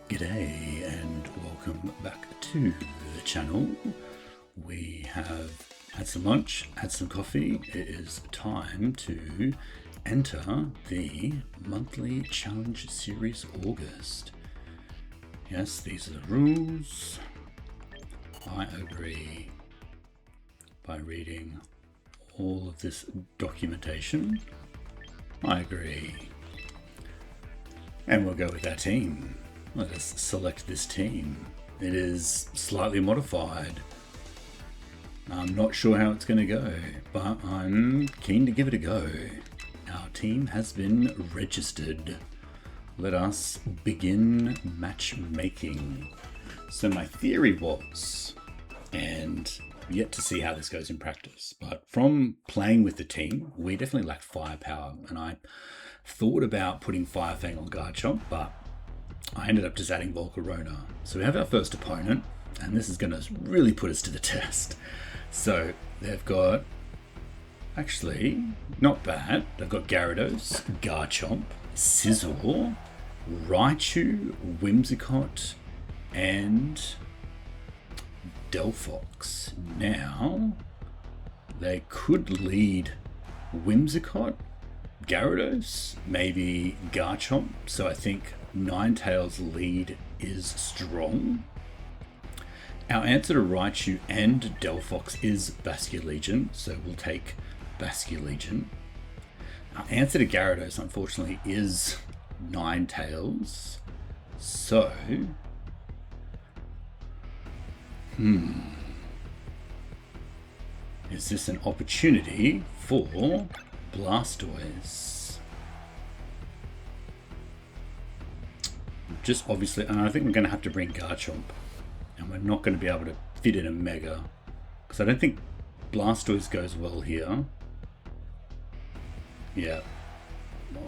G'day and welcome back to the channel. We have had some lunch, had some coffee. It is time to enter the monthly challenge series August. Yes, these are the rules. I agree by reading all of this documentation. I agree. And we'll go with our team. Let us select this team. It is slightly modified. I'm not sure how it's going to go, but I'm keen to give it a go. Our team has been registered. Let us begin matchmaking. So my theory was, and yet to see how this goes in practice, but from playing with the team, we definitely lacked firepower, and I thought about putting Firefang on Garchomp, but I ended up just adding Volcarona. So we have our first opponent, and this is going to really put us to the test. So they've got, actually, not bad. They've got Gyarados, Garchomp, Scizor, Raichu, Whimsicott, and Delphox. Now, they could lead Whimsicott, Gyarados, maybe Garchomp. So I think Ninetales lead is strong. Our answer to Raichu and Delphox is Basculegion, so we'll take Basculegion. Our answer to Gyarados, unfortunately, is Ninetales. So, is this an opportunity for Blastoise? Just obviously, and I think we're going to have to bring Garchomp, and we're not going to be able to fit in a Mega, because I don't think Blastoise goes well here. Yeah.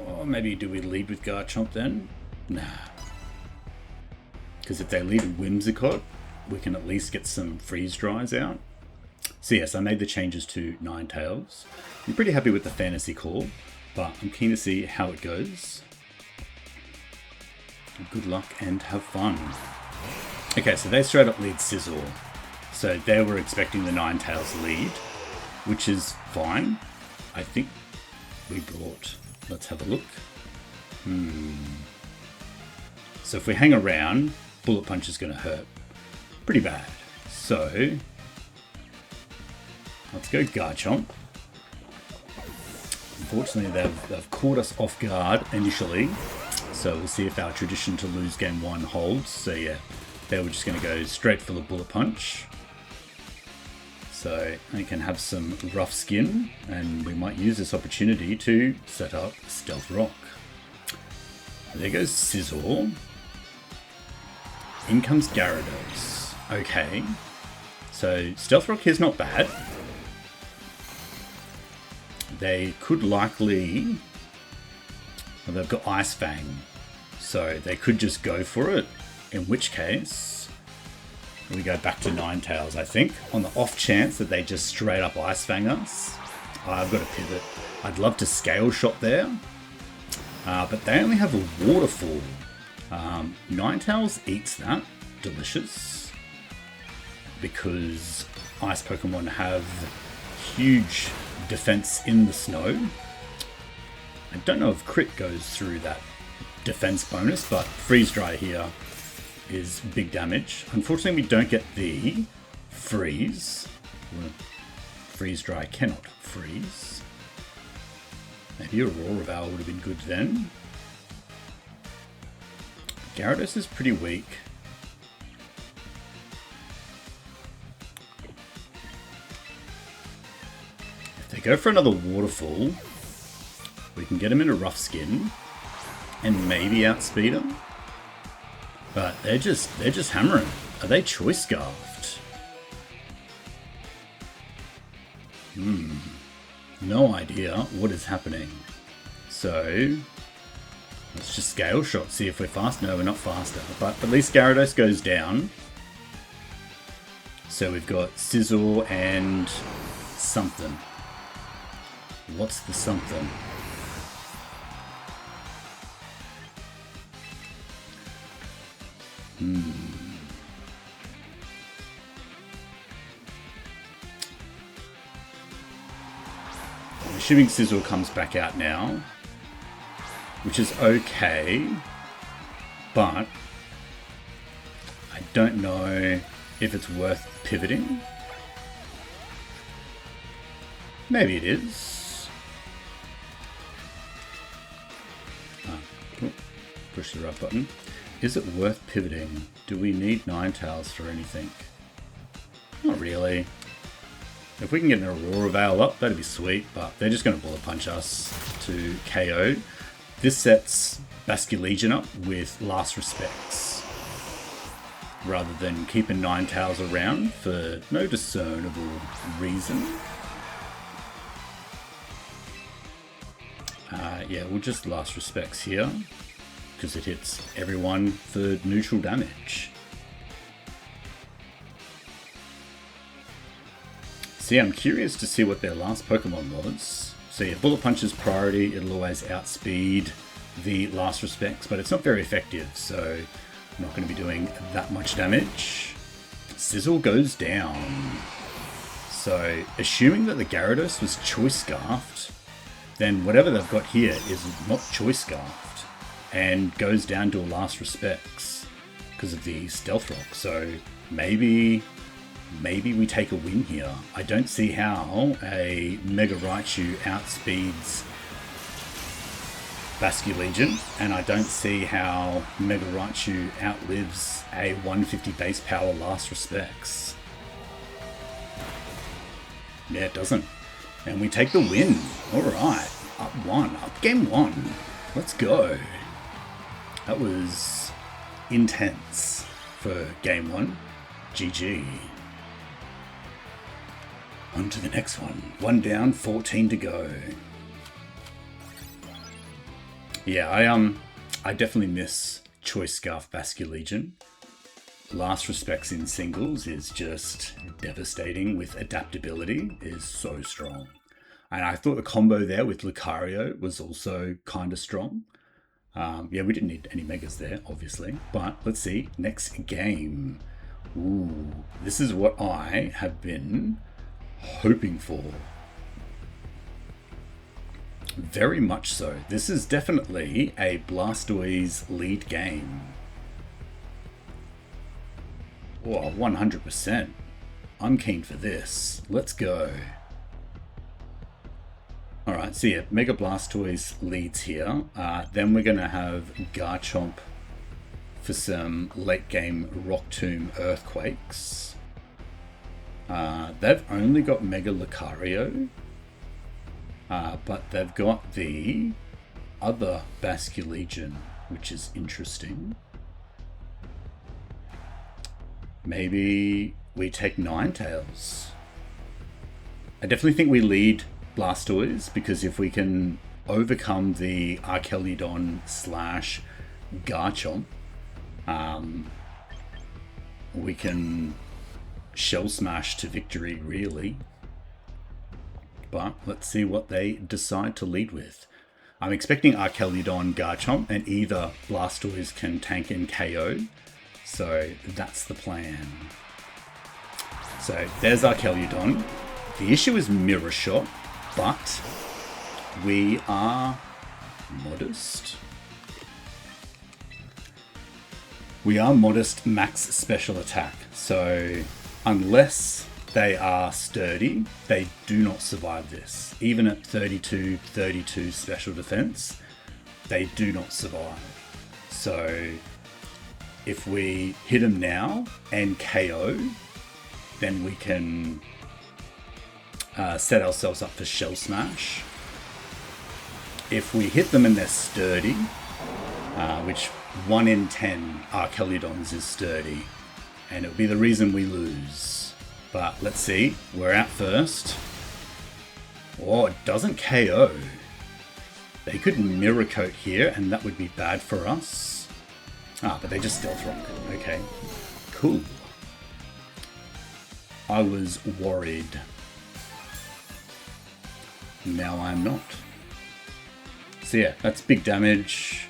Or maybe do we lead with Garchomp then? Nah. Because if they lead Whimsicott, we can at least get some freeze dries out. So yes, I made the changes to Ninetales. I'm pretty happy with the fantasy call, but I'm keen to see how it goes. Good luck and have fun. Okay, so they straight up lead Scizor. So they were expecting the Ninetales lead, which is fine. I think we brought, let's have a look. So if we hang around, Bullet Punch is going to hurt pretty bad. So let's go Garchomp. Unfortunately, they've caught us off guard initially. So we'll see if our tradition to lose game one holds. So yeah, they were just going to go straight for the Bullet Punch. So they can have some rough skin, and we might use this opportunity to set up Stealth Rock. There goes Scizor. In comes Gyarados. Okay, so Stealth Rock is not bad. They could likely... Well, they've got Ice Fang, so they could just go for it, in which case we go back to Ninetales, I think. On the off chance that they just straight up Ice Fang us, I've got to pivot. I'd love to Scale Shot there, but they only have a Waterfall. Ninetales eats that, delicious, because Ice Pokemon have huge defense in the snow. I don't know if crit goes through that defense bonus, but freeze dry here is big damage. Unfortunately, we don't get the freeze. Freeze dry cannot freeze. Maybe Aurora Vow would have been good then. Gyarados is pretty weak. If they go for another Waterfall, we can get him in a rough skin and maybe outspeed him. But they're just hammering. Are they Choice Scarfed? No idea what is happening. So let's just Scale Shot, see if we're fast. No, we're not faster. But at least Gyarados goes down. So we've got Scizor and something. What's the something? I'm assuming Sizzle comes back out now, which is okay, but I don't know if it's worth pivoting. Maybe it is. Push the right button. Is it worth pivoting? Do we need Ninetales for anything? Not really. If we can get an Aurora Veil up, that'd be sweet, but they're just going to Bullet Punch us to KO. This sets Basculegion up with Last Respects, rather than keeping Ninetales around for no discernible reason. Yeah, we'll just Last Respects here, because it hits everyone for neutral damage. See, I'm curious to see what their last Pokemon was. So yeah, Bullet Punch is priority, it'll always outspeed the Last Respects, but it's not very effective, so I'm not going to be doing that much damage. Sizzle goes down. So, assuming that the Gyarados was Choice Scarfed, then whatever they've got here is not Choice Scarfed and goes down to a Last Respects because of the Stealth Rock. So maybe we take a win here. I don't see how a Mega Raichu outspeeds Basculegion, and I don't see how Mega Raichu outlives a 150 base power Last Respects. Yeah, it doesn't. And we take the win. Alright, up one, up game one. Let's go. That was intense for game one. GG. On to the next one. 1 down, 14 to go. Yeah, I definitely miss Choice Scarf Basculegion. Last Respects in singles is just devastating with adaptability, is so strong. And I thought the combo there with Lucario was also kind of strong. Yeah, we didn't need any Megas there, obviously. But let's see, next game. Ooh, this is what I have been hoping for. Very much so. This is definitely a Blastoise lead game. Oh, 100%. I'm keen for this. Let's go. Alright, so yeah, Mega Blastoise leads here. Then we're going to have Garchomp for some late game Rock Tomb Earthquakes. They've only got Mega Lucario, but they've got the other Basculegion, which is interesting. Maybe we take Ninetales. I definitely think we lead Blastoise, because if we can overcome the Archelidon / Garchomp, we can Shell Smash to victory, really. But let's see what they decide to lead with. I'm expecting Archelidon, Garchomp, and either Blastoise can tank and KO. So that's the plan. So there's Archelidon. The issue is Mirror Shot, but we are modest. We are modest max special attack. So unless they are sturdy, they do not survive this. Even at 32 special defense, they do not survive. So if we hit them now and KO, then we can set ourselves up for Shell Smash. If we hit them and they're sturdy, which 1 in 10 Archelidons is sturdy, and it'll be the reason we lose. But let's see, we're out first. Oh, it doesn't KO. They could Mirror Coat here, and that would be bad for us. But they just Stealth Rock. Okay, cool. I was worried. Now I'm not. So yeah, that's big damage.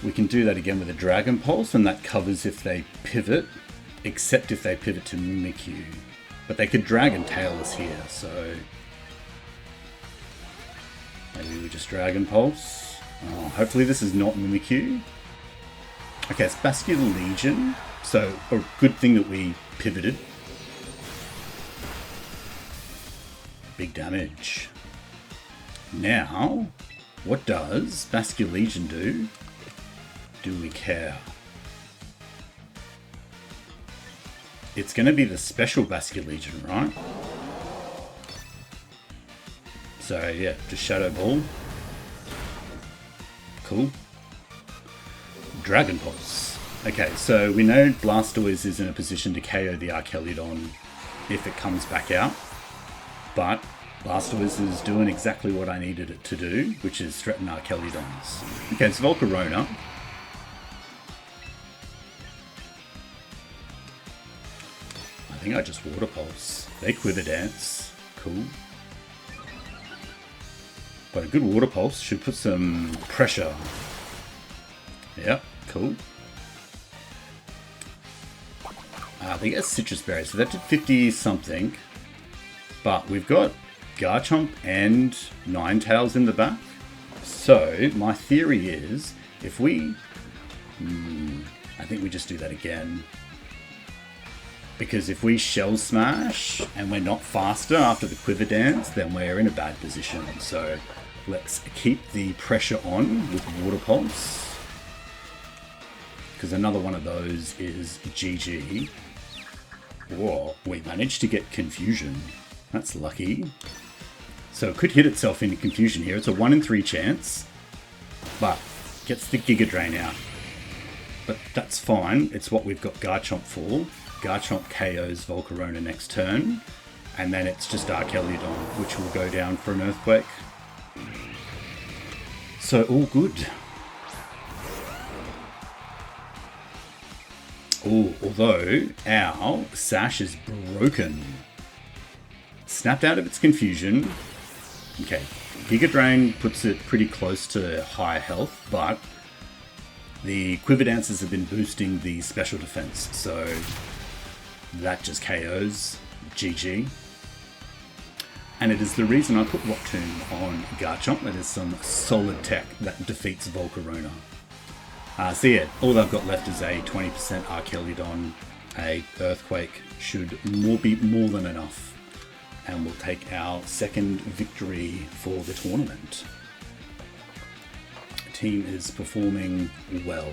We can do that again with a Dragon Pulse, and that covers if they pivot, except if they pivot to Mimikyu. But they could Dragon Tail us here, so maybe we just Dragon Pulse. Oh, hopefully this is not Mimikyu. Okay, it's Basculegion, so a good thing that we pivoted. Big damage. Now, what does Basculegion do? Do we care? It's going to be the special Basculegion, right? So yeah, just Shadow Ball. Cool. Dragon Pulse. Okay, so we know Blastoise is in a position to KO the Archelidon if it comes back out. But Blastoise is doing exactly what I needed it to do, which is threaten Archelidons. Okay, it's Volcarona. I think I just Water Pulse. They Quiver Dance. Cool. But a good Water Pulse should put some pressure. Yep, cool. They get Citrus Berry, so that did 50 something. But we've got Garchomp and Ninetales in the back. So my theory is, if we... I think we just do that again. Because if we Shell Smash and we're not faster after the Quiver Dance, then we're in a bad position. So let's keep the pressure on with Water Pulse. Because another one of those is GG. Whoa, we managed to get Confusion. That's lucky. So it could hit itself into Confusion here. It's a 1 in 3 chance. But gets the Giga Drain out. But that's fine. It's what we've got Garchomp for. Garchomp KOs Volcarona next turn. And then it's just Archelidon, which will go down for an Earthquake. So all good. Oh, although our Sash is broken. Snapped out of its Confusion. Okay, Giga Drain puts it pretty close to high health, but the Quiver Dances have been boosting the special defense, so that just KOs. GG. And it is the reason I put Rock Tomb on Garchomp. That is some solid tech that defeats Volcarona. So yeah, all I've got left is a 20% Archelidon. A Earthquake should be more than enough. And we'll take our second victory for the tournament. The team is performing well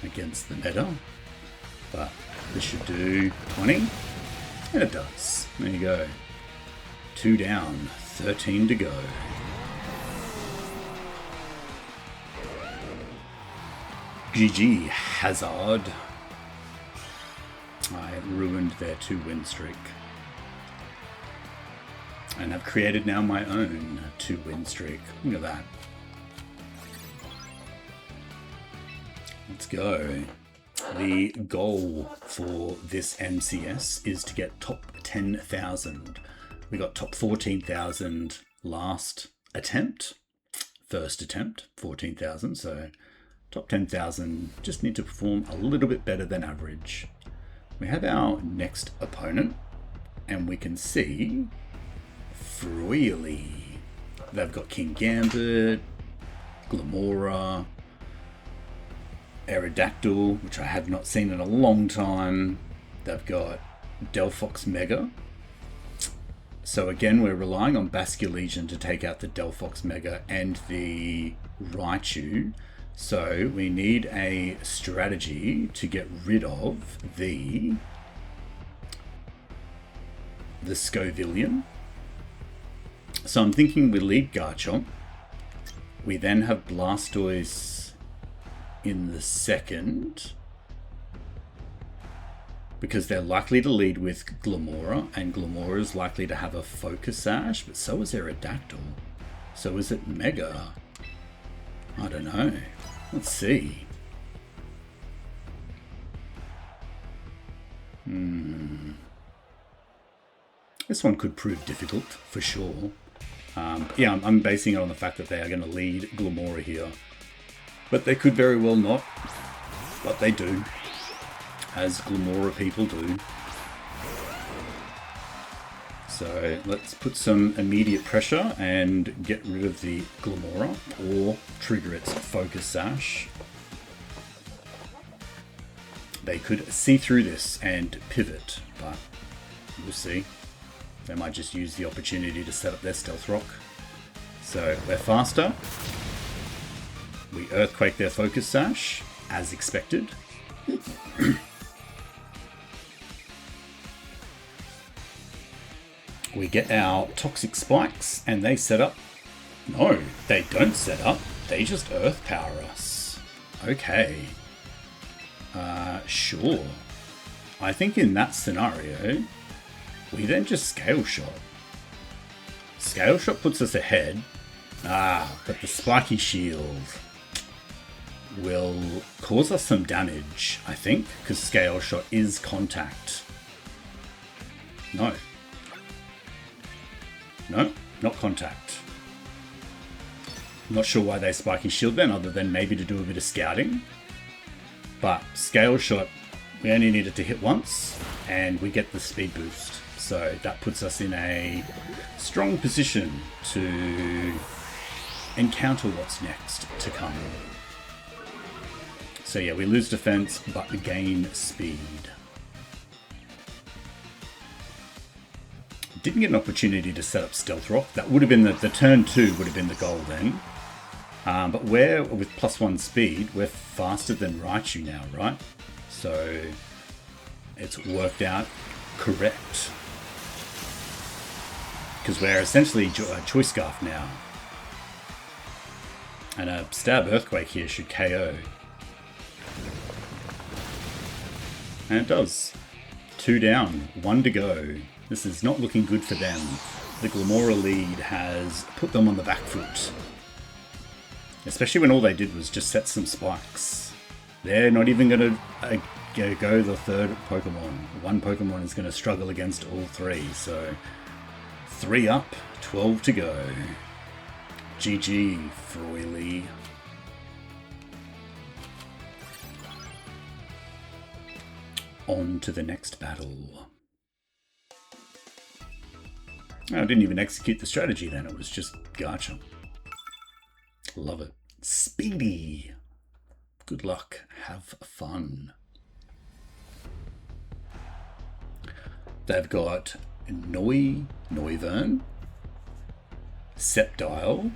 against the meta. But this should do 20. And it does. There you go. 2 down, 13 to go. GG Hazard. I ruined their 2-win streak. And I've created now my own 2-win streak. Look at that. Let's go. The goal for this MCS is to get top 10,000. We got top 14,000 last attempt. First attempt, 14,000. So top 10,000, just need to perform a little bit better than average. We have our next opponent, and we can see Freely. They've got King Gambit, Glamora, Aerodactyl, which I have not seen in a long time. They've got Delphox Mega. So again, we're relying on Basculegion to take out the Delphox Mega and the Raichu. So we need a strategy to get rid of the Scovillion. So I'm thinking we lead Garchomp. We then have Blastoise in the second, because they're likely to lead with Glamora, and Glamora is likely to have a Focus Sash, but so is Aerodactyl. So is it Mega? I don't know. Let's see. This one could prove difficult, for sure. Yeah, I'm basing it on the fact that they are going to lead Glamora here. But they could very well not. But they do. As Glamora people do. So let's put some immediate pressure and get rid of the Glamora, or trigger its Focus Sash. They could see through this and pivot, but we'll see. They might just use the opportunity to set up their Stealth Rock. So we're faster. We Earthquake their Focus Sash, as expected. We get our Toxic Spikes, and they set up. No, they don't set up. They just Earth Power us. Okay. Sure. I think in that scenario, we then just Scale Shot. Scale Shot puts us ahead. But the Spiky Shield will cause us some damage, I think, because Scale Shot is contact. No. No, not contact. Not sure why they Spiky Shield then, other than maybe to do a bit of scouting. But Scale Shot, we only need it to hit once, and we get the speed boost. So that puts us in a strong position to encounter what's next to come. So yeah, we lose defense, but we gain speed. Didn't get an opportunity to set up Stealth Rock. That would have been the turn 2 would have been the goal then. But we're, with +1 speed, we're faster than Raichu now, right? So it's worked out correct. Because we're essentially Choice Scarf now. And a Stab Earthquake here should KO. And it does. 2 down, 1 to go. This is not looking good for them. The Glamora lead has put them on the back foot. Especially when all they did was just set some spikes. They're not even going to go the third Pokemon. One Pokemon is going to struggle against all 3. So 3 up, 12 to go. GG, Froily. On to the next battle. I didn't even execute the strategy then, it was just Garchomp. Love it. Speedy. Good luck, have fun. They've got Noivern, Sceptile,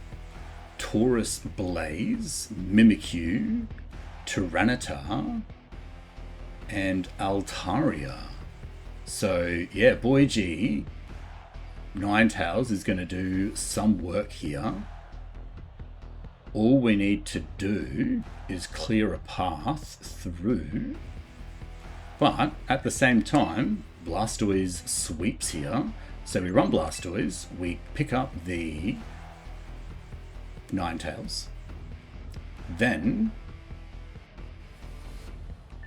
Taurus Blaze, Mimikyu, Tyranitar, and Altaria. So yeah, Boy G, Ninetales is going to do some work here. All we need to do is clear a path through, but at the same time, Blastoise sweeps here. So we run Blastoise, we pick up the Ninetales. Then,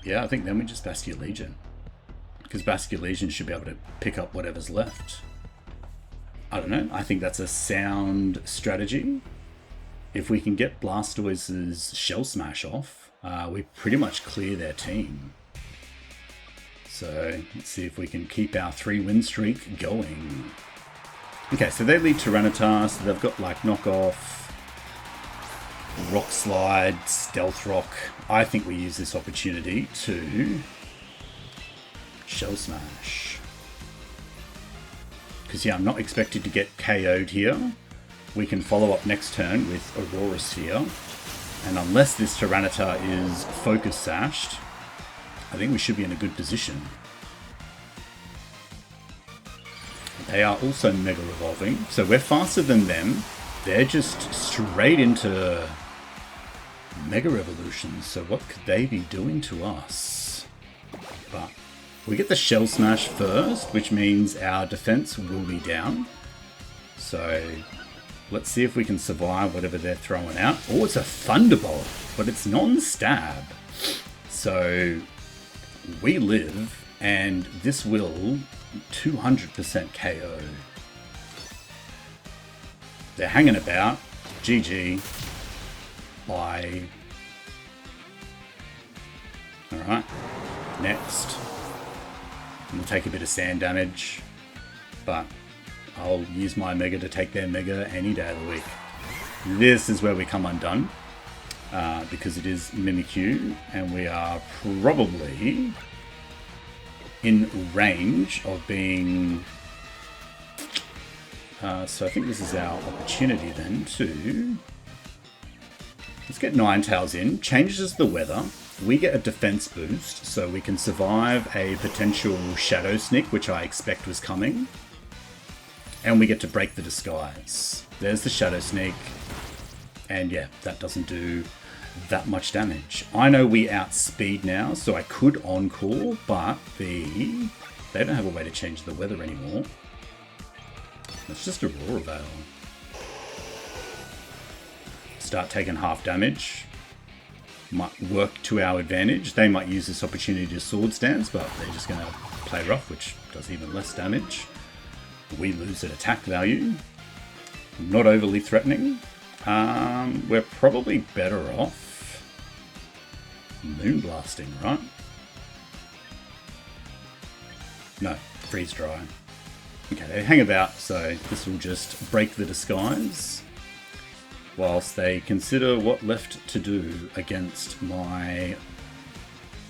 yeah, I think then we just Basculegion. Because Basculegion should be able to pick up whatever's left. I don't know, I think that's a sound strategy. If we can get Blastoise's Shell Smash off, we pretty much clear their team. So let's see if we can keep our 3-win streak going. Okay, so they lead Tyranitar, so they've got like Knockoff, Rock Slide, Stealth Rock. I think we use this opportunity to Shell Smash. Because yeah, I'm not expected to get KO'd here. We can follow up next turn with Aurora Sphere. And unless this Tyranitar is Focus Sashed, I think we should be in a good position. They are also Mega Revolving, so we're faster than them. They're just straight into Mega Revolutions, so what could they be doing to us? But we get the Shell Smash first, which means our defense will be down. So let's see if we can survive whatever they're throwing out. Oh, it's a Thunderbolt, but it's non-stab. So we live, and this will 200% KO. They're hanging about. GG. I Alright, next. We'll take a bit of sand damage, but I'll use my Mega to take their Mega any day of the week. This is where we come undone, because it is Mimikyu, and we are probably in range of being... so I think this is our opportunity then to... Let's get Ninetales in. Changes the weather. We get a defense boost, so we can survive a potential Shadow Sneak, which I expect was coming. And we get to break the disguise. There's the Shadow Sneak. And yeah, that doesn't do that much damage. I know we outspeed now, so I could Encore, but they don't have a way to change the weather anymore. It's just Aurora Veil. Start taking half damage. Might work to our advantage. They might use this opportunity to Swords Dance, but they're just going to play rough, which does even less damage. We lose at attack value. Not overly threatening. We're probably better off Moonblasting, right? No, Freeze Dry. Okay, they hang about, so this will just break the disguise whilst they consider what left to do against my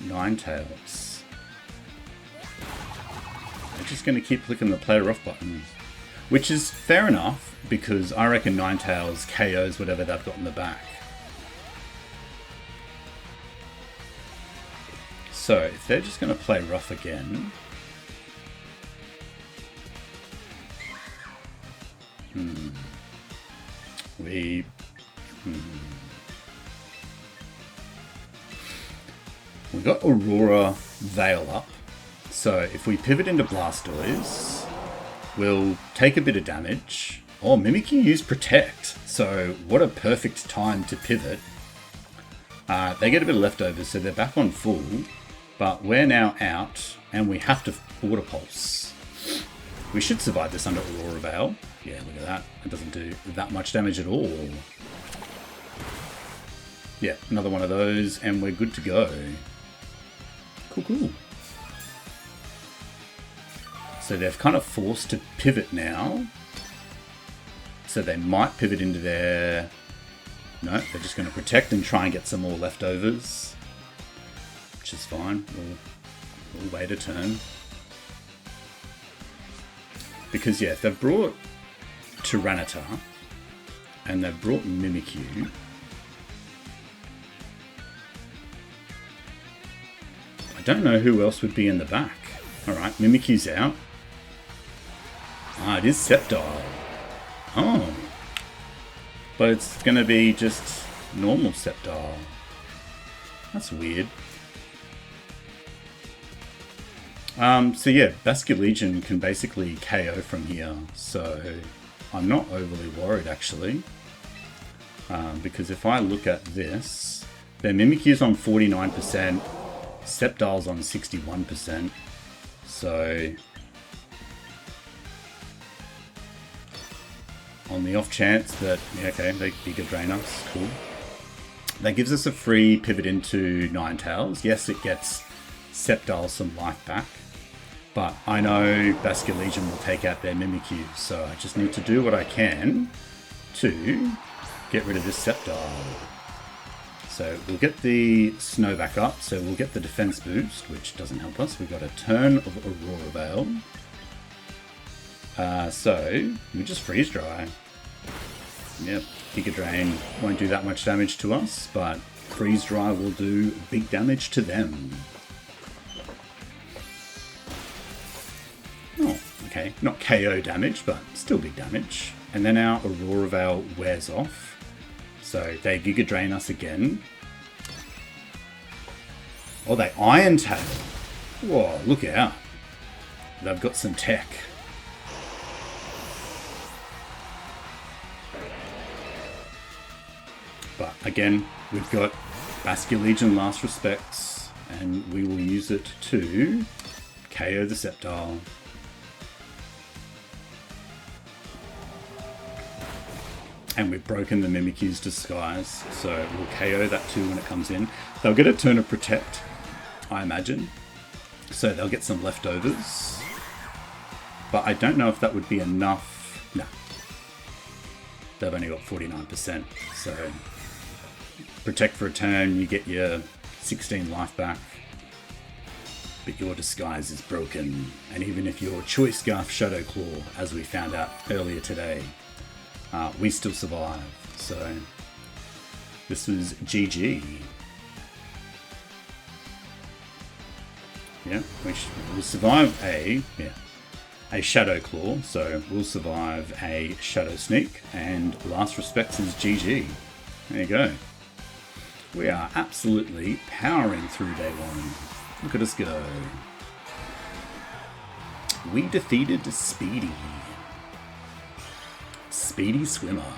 Ninetales. They're just going to keep clicking the play rough button, which is fair enough because I reckon Ninetales KOs whatever they've got in the back. So if they're just going to play rough again, we got Aurora Veil up, so if we pivot into Blastoise, we'll take a bit of damage. Oh, Mimikyu used Protect, so what a perfect time to pivot. They get a bit of leftovers, so they're back on full, but we're now out, and we have to Water Pulse. We should survive this under Aurora Veil. Yeah, look at that. It doesn't do that much damage at all. Yeah, another one of those, and we're good to go. Cool, cool. So they've kind of forced to pivot now. So they might pivot into their... No, they're just going to Protect and try and get some more leftovers. Which is fine. We'll wait a turn. Because, yeah, if they've brought Tyranitar and they've brought Mimikyu, I don't know who else would be in the back. Alright, Mimikyu's out. Ah, it is Sceptile. Oh. But it's going to be just normal Sceptile. That's weird. So yeah, Basculegion can basically KO from here, so I'm not overly worried actually. Because if I look at this, their Mimikyu's on 49%, Sceptile's on 61%, so on the off chance that, yeah, okay, they Giga Drain us, cool. That gives us a free pivot into Ninetales. Yes, it gets Sceptile some life back, but I know Basculegion will take out their Mimikyu, so I just need to do what I can to get rid of this Sceptile. So we'll get the Snow back up, so we'll get the defense boost, which doesn't help us. We've got a turn of Aurora Veil. So we just Freeze Dry. Yep, Giga Drain won't do that much damage to us, but Freeze Dry will do big damage to them. Oh, okay, not KO damage, but still big damage. And then our Aurora Veil wears off. So they Giga Drain us again. Oh, they Iron Tail. Whoa, look out. They've got some tech. But again, we've got Basculegion Last Respects, and we will use it to KO the Sceptile. And we've broken the Mimikyu's disguise, so we'll KO that too when it comes in. They'll get a turn of Protect, I imagine. So they'll get some leftovers. But I don't know if that would be enough. No. They've only got 49%. So protect for a turn, you get your 16 life back. But your disguise is broken. And even if your Choice Scarf Shadow Claw, as we found out earlier today, we still survive. So this was GG. Yeah, we'll survive a Shadow Claw, so we'll survive a Shadow Sneak, and last respects is GG. There you go. We are absolutely powering through day one. Look at us go. We defeated Speedy. Speedy Swimmer.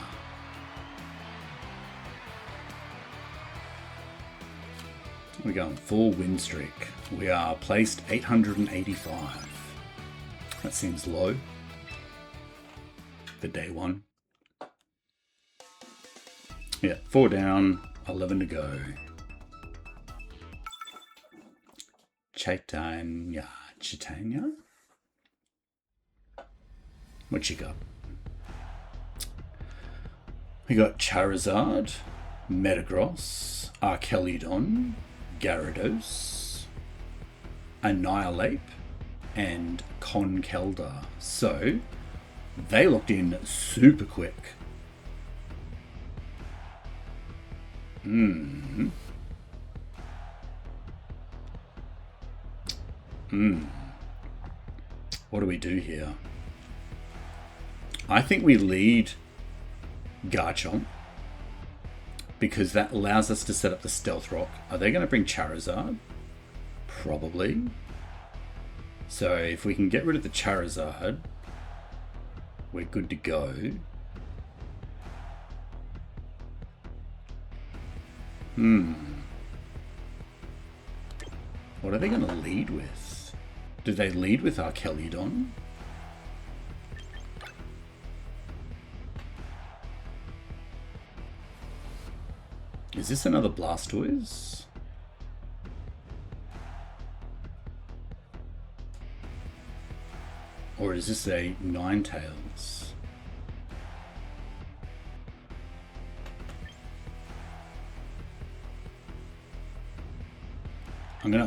We're going full win streak. We are placed 885. That seems low for day one. Yeah, 4 down, 11 to go. Chaitanya. What you got? We got Charizard, Metagross, Archeludon, Gyarados, Annihilate, and Conkeldurr. So they locked in super quick. What do we do here? I think we lead Garchomp, because that allows us to set up the Stealth Rock. Are they going to bring Charizard? Probably. So if we can get rid of the Charizard, we're good to go. What are they going to lead with? Do they lead with Archeludon? Is this another Blastoise? Or is this a Ninetales?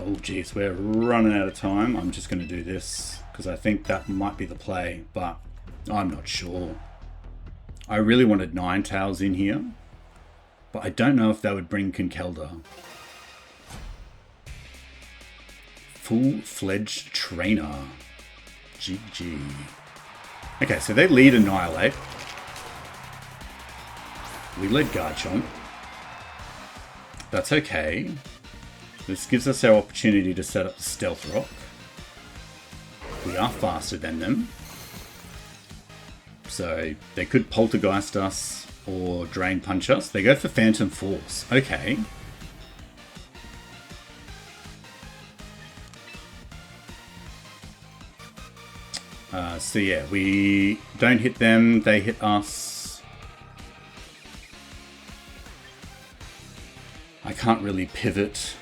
oh geez, we're running out of time. I'm just gonna do this because I think that might be the play, but I'm not sure. I really wanted Ninetales in here, but I don't know if that would bring Conkeldurr. Full-fledged trainer. GG. Okay, so they lead Annihilate. We led Garchomp. That's okay. This gives us our opportunity to set up the Stealth Rock. We are faster than them. So they could Poltergeist us or Drain Punch us. They go for Phantom Force. Okay. So yeah, we don't hit them, they hit us. I can't really pivot.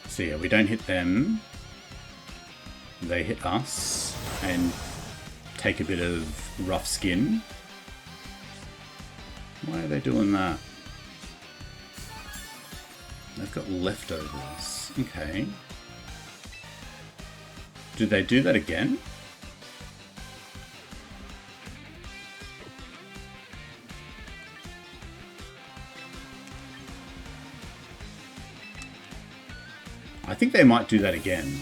So yeah, we don't hit them, they hit us and take a bit of rough skin. Why are they doing that? They've got leftovers. Okay. Do they do that again? I think they might do that again.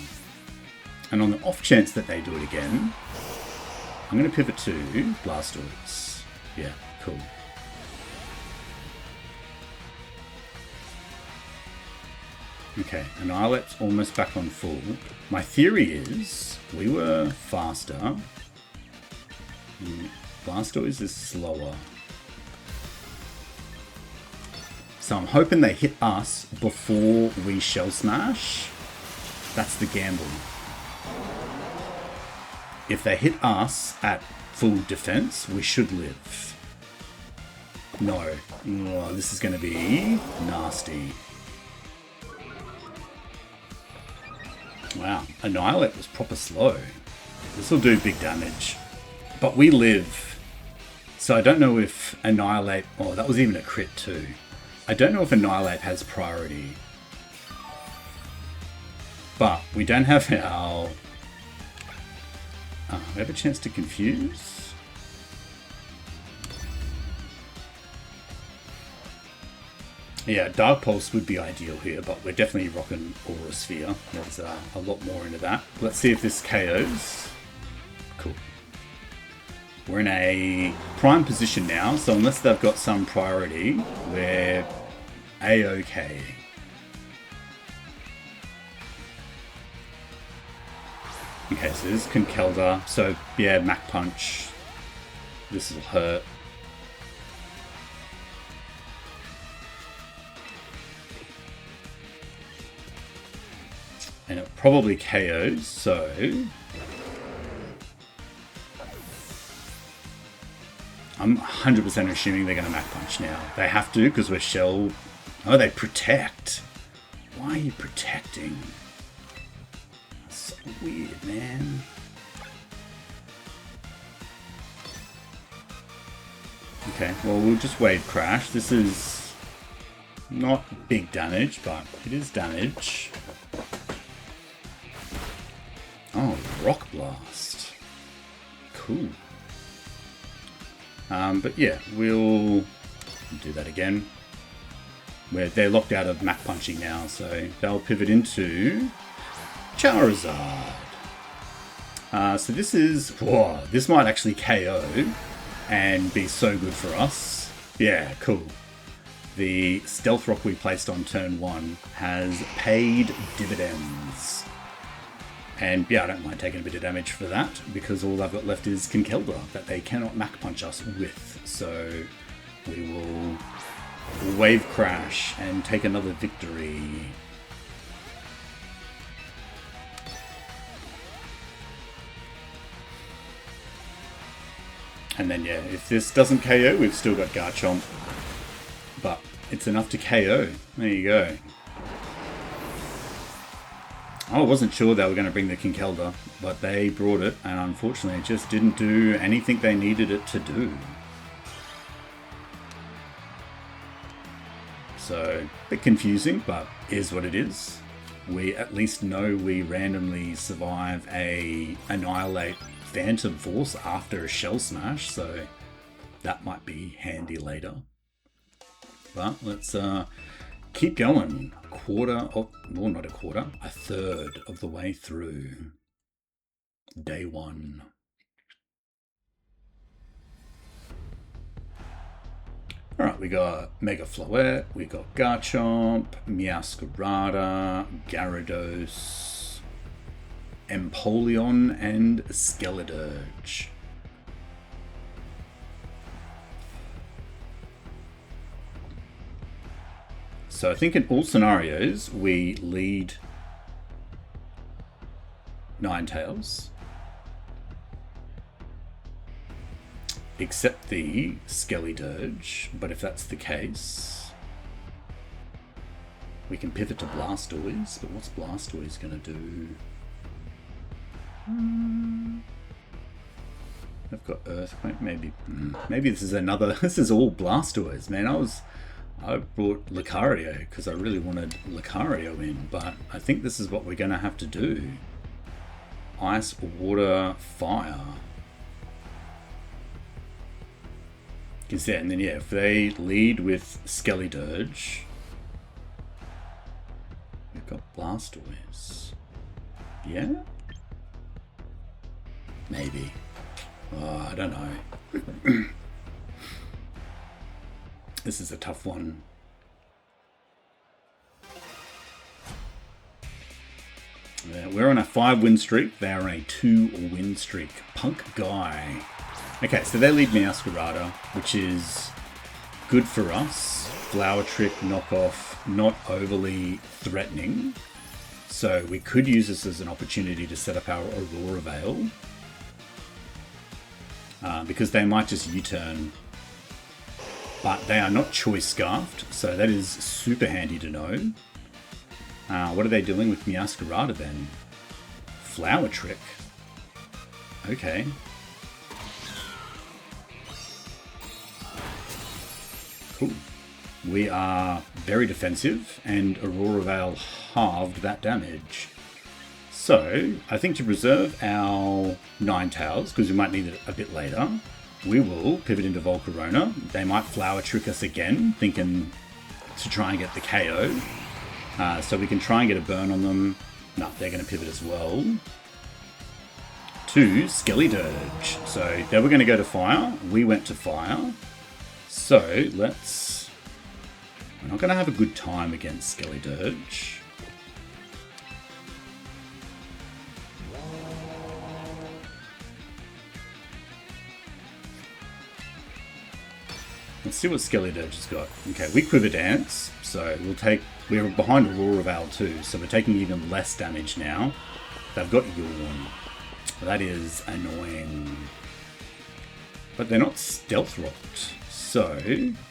And on the off chance that they do it again, I'm going to pivot to Blastoise. Yeah, cool. Okay, Annihilate's almost back on full. My theory is we were faster. Blastoise is slower. So I'm hoping they hit us before we Shell Smash. That's the gamble. If they hit us at full defense, we should live. No. Oh, this is going to be nasty. Wow, Annihilate was proper slow. This will do big damage. But we live. So I don't know if Annihilate... Oh, that was even a crit too. I don't know if Annihilate has priority. But we don't have our... we have a chance to confuse. Yeah, Dark Pulse would be ideal here, but we're definitely rocking Aura Sphere. There's a lot more into that. Let's see if this KOs. Cool. We're in a prime position now, so unless they've got some priority, we're A-OK. Okay, so this is Conkeldurr. So, yeah, Mach Punch. This will hurt. And it probably KOs, so... I'm 100% assuming they're going to Mach Punch now. They have to, because we're Shell... Oh, they protect. Why are you protecting? That's so weird, man. Okay, well, we'll just Wave Crash. This is not big damage, but it is damage. Oh, Rock Blast. Cool. But yeah, we'll do that again. They're locked out of Mach Punching now, so they'll pivot into Charizard. So this is... Whoa, this might actually KO and be so good for us. Yeah, cool. The Stealth Rock we placed on turn 1 has paid dividends. And yeah, I don't mind taking a bit of damage for that, because all I've got left is Conkeldurr that they cannot Mach Punch us with. So we will Wave Crash and take another victory. And then yeah, if this doesn't KO, we've still got Garchomp. But it's enough to KO. There you go. I wasn't sure they were going to bring the Conkeldurr, but they brought it, and unfortunately it just didn't do anything they needed it to do. So, a bit confusing, but is what it is. We at least know we randomly survive a Annihilate Phantom Force after a Shell Smash, so that might be handy later. But let's keep going. A third of the way through day 1. Alright, we got Mega Floette, we got Garchomp, Meowscarada, Gyarados, Empoleon, and Skeledirge. So I think in all scenarios, we lead Ninetales. Except the Skeledirge, but if that's the case, we can pivot to Blastoise, but what's Blastoise going to do? I've got Earthquake, maybe. Maybe this is another, this is all Blastoise, man. I brought Lucario because I really wanted Lucario in, but I think this is what we're going to have to do. Ice, Water, Fire. And then yeah, if they lead with Skeledirge, we've got Blastoise. Yeah? Maybe. Oh, I don't know. This is a tough one. Yeah, we're on a 5-win streak. They are on a 2-win streak. Punk Guy. Okay, so they lead Meowscarada, which is good for us. Flower Trick, Knockoff, not overly threatening. So we could use this as an opportunity to set up our Aurora Veil. Because they might just U-turn but they are not choice scarfed, so that is super handy to know. What are they doing with Meowscarada then? Flower Trick. Okay. Cool. We are very defensive, and Aurora Veil halved that damage. So, I think to preserve our Ninetales, because we might need it a bit later, we will pivot into Volcarona. They might Flower Trick us again, thinking to try and get the KO. So we can try and get a burn on them. No, they're going to pivot as well. To Skeledirge. So they were going to go to fire. We went to fire. So let's... We're not going to have a good time against Skeledirge. Let's see what Skeledirge has got. Okay, we Quiver Dance, so we're behind Aurora Veil too, so we're taking even less damage now. They've got Yawn. That is annoying. But they're not Stealth Rocked, so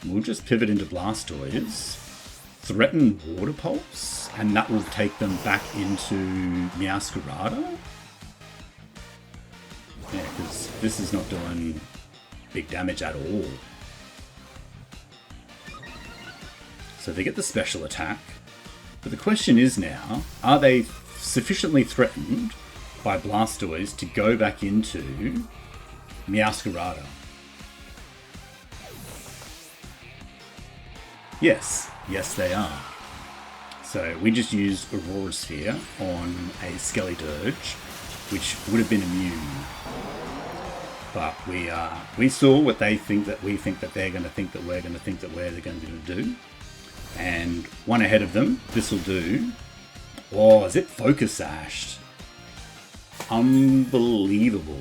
we'll just pivot into Blastoise, threaten Water Pulse, and that will take them back into Meowscarada. Yeah, because this is not doing big damage at all. So they get the special attack. But the question is now, are they sufficiently threatened by Blastoise to go back into Meowscarada? Yes. Yes, they are. So we just used Aurora Sphere on a Skeledirge, which would have been immune. But we saw what they think that we think that they're going to think that we're going to think that they're going to do. And one ahead of them, this will do. Oh, is it Focus Sashed? Unbelievable.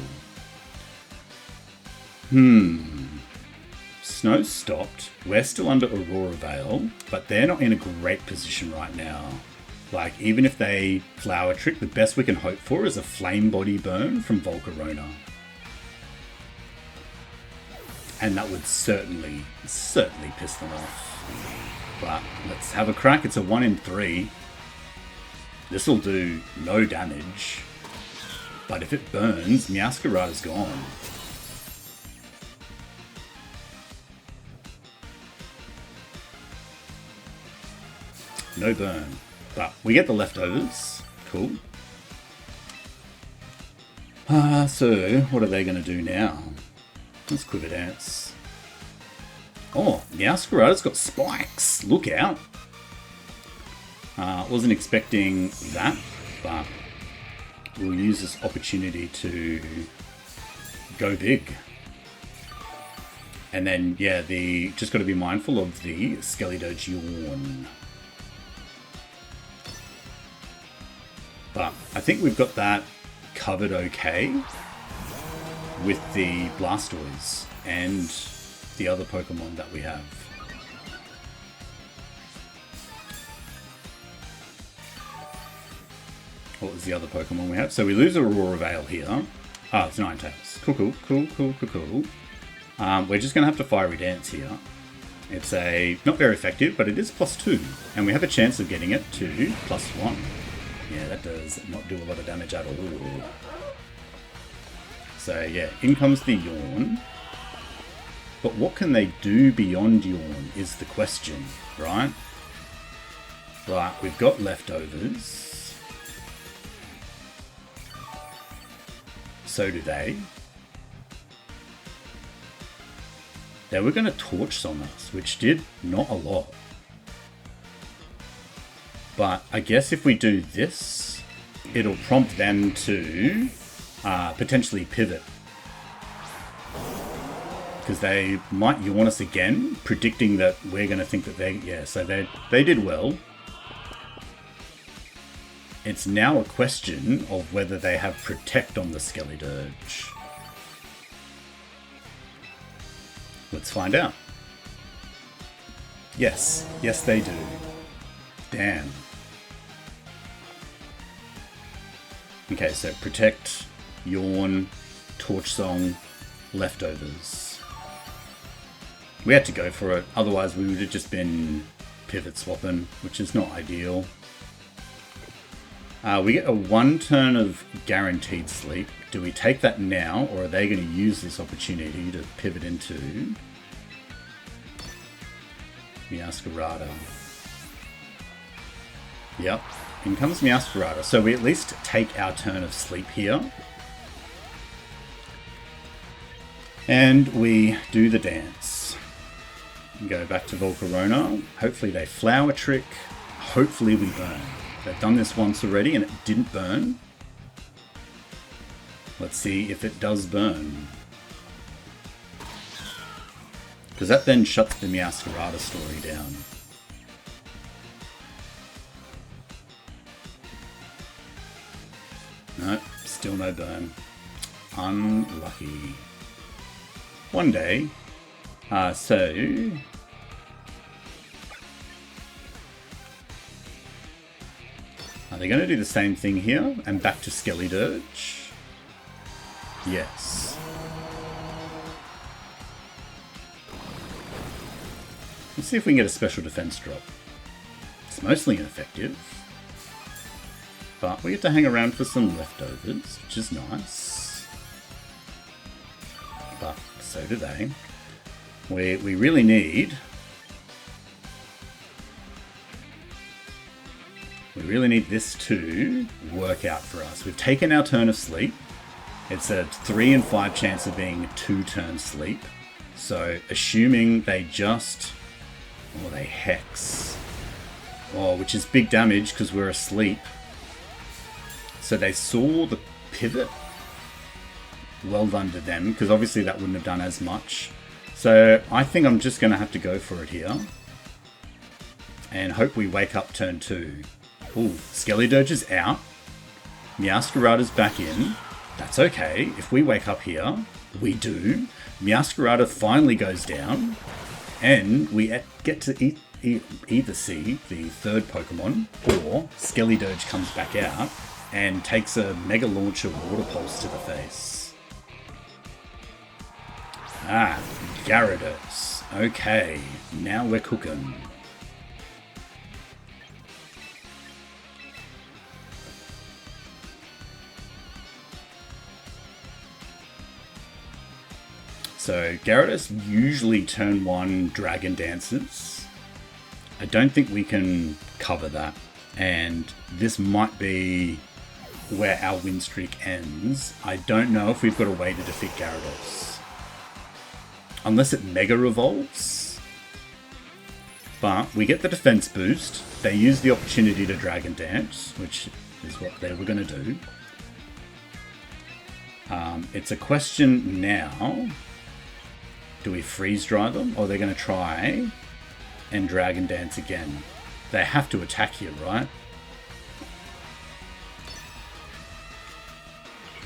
Snow stopped. We're still under Aurora Veil, but they're not in a great position right now. Like, even if they Flower Trick, the best we can hope for is a Flame Body Burn from Volcarona. And that would certainly piss them off. But let's have a crack. It's a 1 in 3. This will do no damage. But if it burns, Meowscarada's gone. No burn. But we get the leftovers. Cool. So what are they going to do now? Let's Quiver Dance. Oh, Meowscarada's got spikes. Look out. Wasn't expecting that, but we'll use this opportunity to go big. And then, yeah, just got to be mindful of the Skeledirge Yawn. But I think we've got that covered okay with the Blastoise and the other Pokemon that we have. What was the other Pokemon we have? So we lose Aurora Veil here. Ah, it's Ninetales. Cool. We're just going to have to Fiery Dance here. It's not very effective, but it is +2. And we have a chance of getting it to +1. Yeah, that does not do a lot of damage at all. So yeah, in comes the Yawn. But what can they do beyond Yawn is the question, right? Right, we've got leftovers. So do they. They were going to Torch Song us, which did not a lot. But I guess if we do this, it'll prompt them to potentially pivot. Because they might Yawn us again, predicting that we're going to think that so they did well. It's now a question of whether they have Protect on the Skeledirge. Let's find out. Yes they do. Damn. Okay, so Protect, Yawn, Torch Song, leftovers. We had to go for it, otherwise we would have just been pivot swapping, which is not ideal. We get a 1 turn of guaranteed sleep. Do we take that now, or are they going to use this opportunity to pivot into Meowscarada? Yep, in comes Meowscarada. So we at least take our turn of sleep here. And we do the dance. Go back to Volcarona. Hopefully they Flower Trick. Hopefully we burn. They've done this once already and it didn't burn. Let's see if it does burn. Because that then shuts the Meowscarada story down. No, still no burn. Unlucky. One day. So... Are they going to do the same thing here? And back to Skeledirge? Yes. Let's see if we can get a special defense drop. It's mostly ineffective. But we get to hang around for some leftovers, which is nice. But so do they. We really need... We really need this to work out for us. We've taken our turn of sleep. It's a 3 in 5 chance of being 2 turn sleep. So assuming they just... Oh, they hex. Oh, which is big damage because we're asleep. So they saw the pivot. Well done to them, because obviously that wouldn't have done as much. So I think I'm just going to have to go for it here. And hope we wake up turn 2. Ooh, Skeledirge is out. Meowscarada's back in. That's okay. If we wake up here, we do. Meowscarada finally goes down. And we get to either see the third Pokemon, or Skeledirge comes back out and takes a Mega Launcher Water Pulse to the face. Ah, Gyarados. Okay, now we're cooking. So Gyarados usually turn 1 Dragon Dances. I don't think we can cover that. And this might be where our win streak ends. I don't know if we've got a way to defeat Gyarados. Unless it Mega Revolves. But we get the defense boost. They use the opportunity to Dragon Dance, which is what they were going to do. It's a question now... Do we freeze dry them, or are they going to try and Dragon Dance again? They have to attack here, right?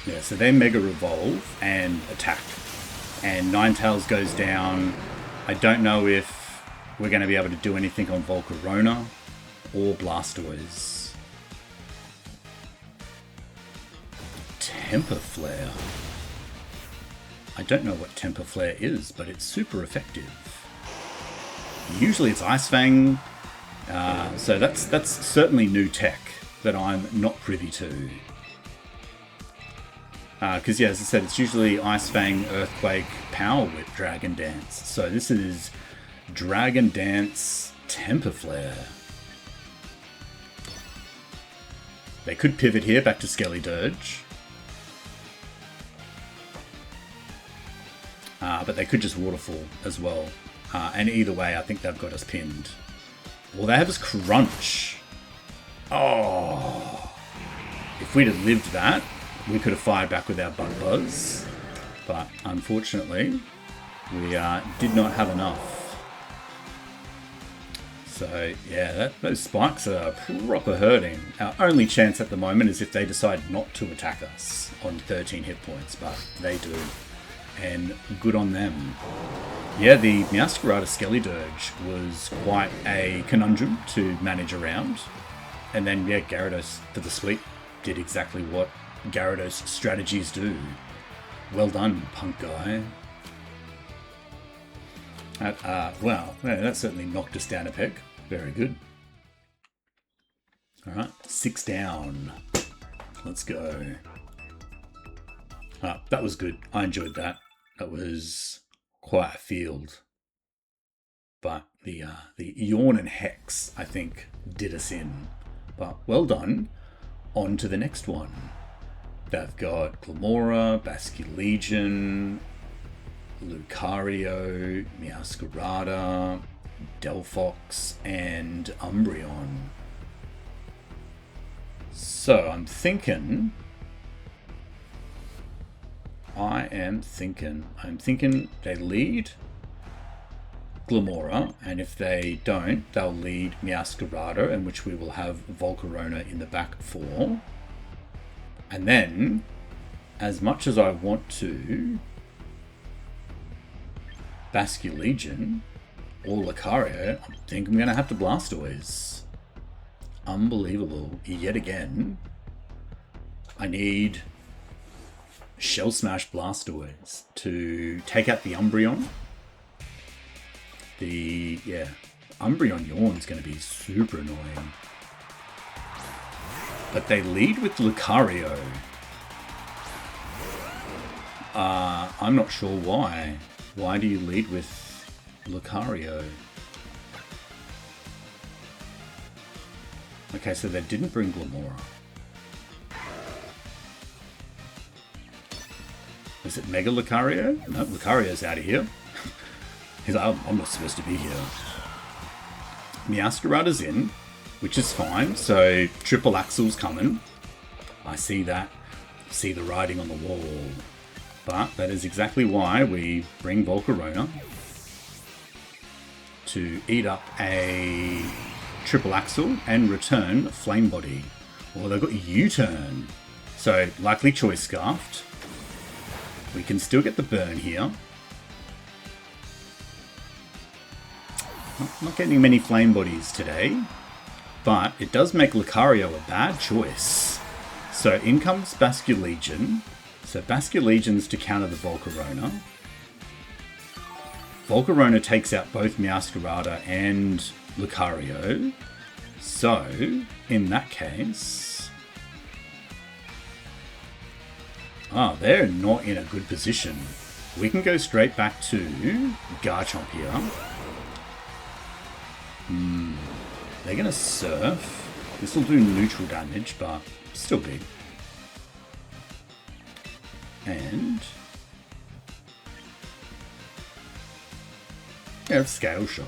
Yeah, so they Mega Revolve and attack. And Ninetales goes down. I don't know if we're going to be able to do anything on Volcarona or Blastoise. Temper Flare. I don't know what Temper Flare is, but it's super effective. Usually it's Ice Fang, so that's certainly new tech that I'm not privy to. Because yeah, as I said, it's usually Ice Fang, Earthquake, Power Whip, Dragon Dance. So this is Dragon Dance, Temper Flare. They could pivot here back to Skeledirge. But they could just Waterfall as well. And either way, I think they've got us pinned. All they have is Crunch. Oh. If we'd have lived that, we could have fired back with our Bug Buzz. But unfortunately, we did not have enough. So yeah, those spikes are proper hurting. Our only chance at the moment is if they decide not to attack us on 13 hit points, but they do. And good on them. Yeah, the Meowscarada Skeledirge was quite a conundrum to manage around. And then, yeah, Gyarados for the sweep did exactly what Gyarados strategies do. Well done, punk guy. Wow, yeah, that certainly knocked us down a peg. Very good. Alright, 6 down. Let's go. That was good. I enjoyed that. That was quite a field. But the Yawn and Hex, I think, did us in. But well done. On to the next one. They've got Glimmora, Basculegion, Lucario, Meowscarada, Delphox, and Umbreon. So I'm thinking they lead Glimmora, and if they don't, they'll lead Meowscarada, in which we will have Volcarona in the back 4. And then, as much as I want to Basculegion or Lucario, I think I'm going to have to Blastoise. Unbelievable. Yet again, I need Shell Smash Blastoise to take out the Umbreon. Umbreon Yawn's going to be super annoying. But they lead with Lucario. I'm not sure why. Why do you lead with Lucario? Okay, so they didn't bring Glimmora. Is it Mega Lucario? No, Lucario's out of here. He's like, I'm not supposed to be here. Meowscarada's in, which is fine. So triple Axel's coming. I see that. See the writing on the wall. But that is exactly why we bring Volcarona to eat up a triple Axel and return Flame Body. Well, they've got U-turn. So likely Choice Scarfed. We can still get the burn here. Not getting many Flame Bodies today, but it does make Lucario a bad choice. So in comes Basculegion. So Basculegion's to counter the Volcarona. Volcarona takes out both Meowscarada and Lucario. So, in that case... they're not in a good position. We can go straight back to Garchomp here. They're going to Surf. This will do neutral damage, but still big. And... yeah, Scale Shot.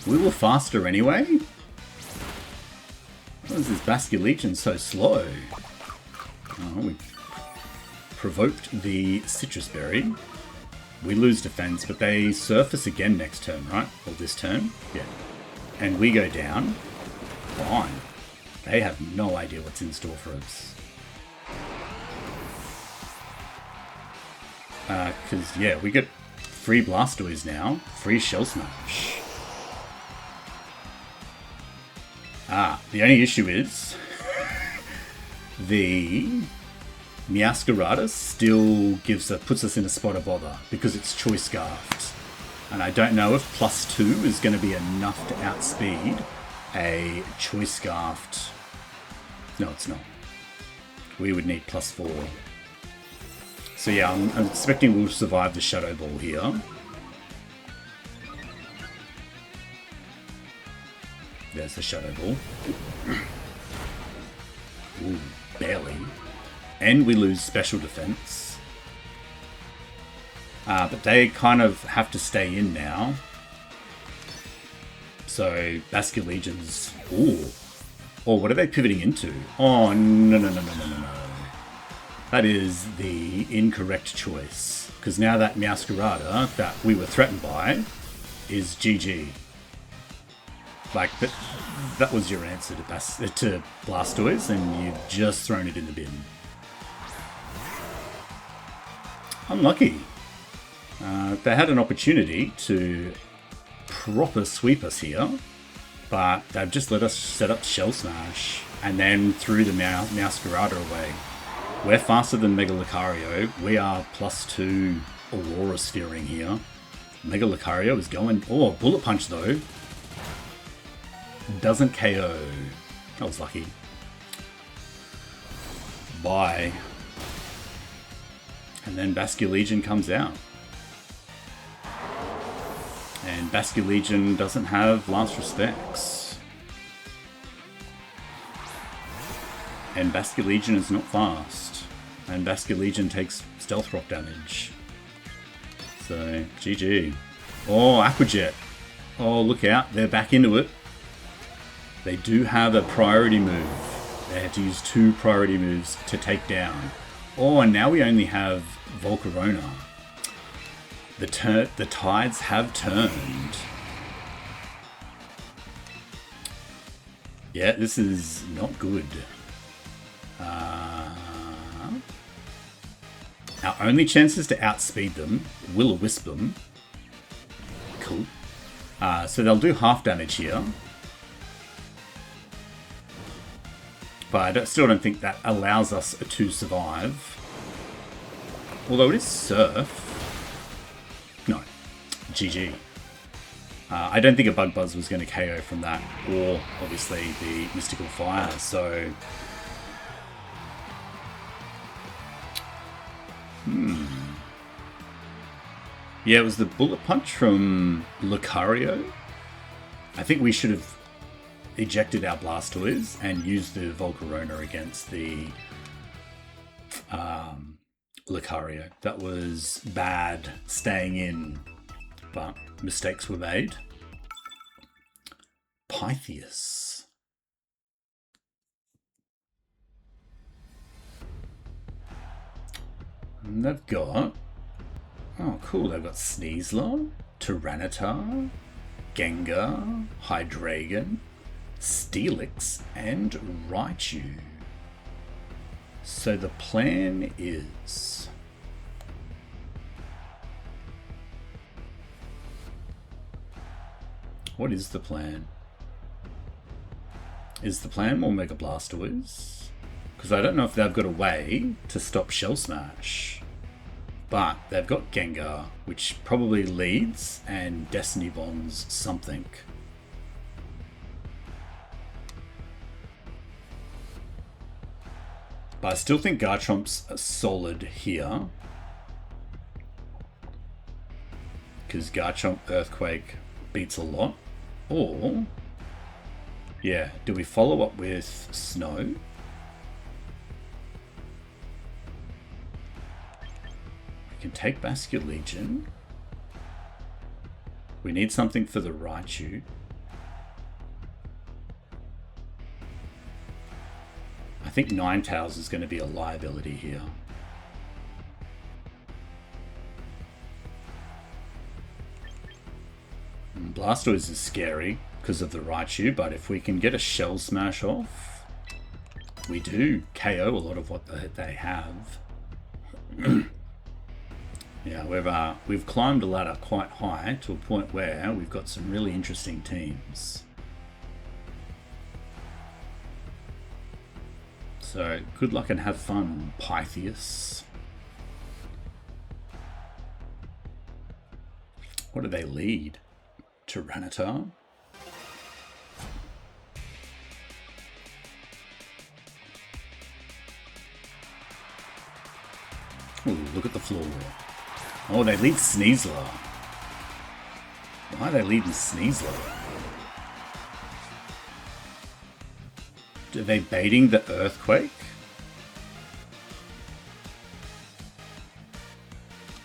We were faster anyway. Why is this Basculegion so slow? Oh, we provoked the Citrus Berry. We lose defense, but they surface again next turn, right? Or this turn? Yeah. And we go down. Fine. They have no idea what's in store for us. Because, yeah, we get free Blastoise now. Free Shell Smash. The only issue is... the... Meowscarada still puts us in a spot of bother because it's Choice Scarfed. And I don't know if +2 is going to be enough to outspeed a Choice Scarfed. No, it's not. We would need +4. So yeah, I'm expecting we'll survive the Shadow Ball here. There's the Shadow Ball. Ooh, barely. And we lose special defense. But they kind of have to stay in now. So Basculegion's... ooh. Or what are they pivoting into? Oh, no. That is the incorrect choice. Because now that Meowscarada that we were threatened by is GG. Like, that was your answer to Blastoise, and you've just thrown it in the bin. Unlucky. They had an opportunity to proper sweep us here, but they've just let us set up Shell Smash and then threw the Meowscarada away. We're faster than Mega Lucario. We are +2 Aurora Sphering here. Mega Lucario is going... Oh, Bullet Punch though. Doesn't KO. I was lucky. Bye. And then Basculegion comes out. And Basculegion doesn't have Last Respects. And Basculegion is not fast. And Basculegion takes Stealth Rock damage. So, GG. Oh, Aqua Jet. Oh, look out. They're back into it. They do have a priority move. They had to use 2 priority moves to take down. Oh, and now we only have Volcarona. The tides have turned. Yeah, this is not good. Our only chances to outspeed them, Will-O-Wisp them. Cool. So they'll do half damage here. But I still don't think that allows us to survive. Although it is Surf. No. GG. I don't think a Bug Buzz was going to KO from that. Or, obviously, the Mystical Fire. So... Yeah, it was the Bullet Punch from Lucario. I think we should have ejected our Blastoise and used the Volcarona against the Lucario. That was bad staying in, but mistakes were made. Pythias. And they've got... Oh, cool. They've got Sneasler, Tyranitar, Gengar, Hydreigon, Steelix, and Raichu. So the plan is... What is the plan? Is the plan more Mega Blastoise? Because I don't know if they've got a way to stop Shell Smash. But they've got Gengar, which probably leads, and Destiny Bonds something. But I still think Garchomp's solid here. Because Garchomp Earthquake beats a lot. Or, yeah, do we follow up with Snow? We can take Basculegion. We need something for the Raichu. I think Ninetales is going to be a liability here. And Blastoise is scary because of the Raichu, but if we can get a Shell Smash off, we do KO a lot of what they have. Yeah, we've climbed a ladder quite high to a point where we've got some really interesting teams. So, good luck and have fun, Pythias. What do they lead? Tyranitar? Ooh, look at the floor. Oh, they lead Sneasler. Why are they leading Sneasler? Are they baiting the Earthquake?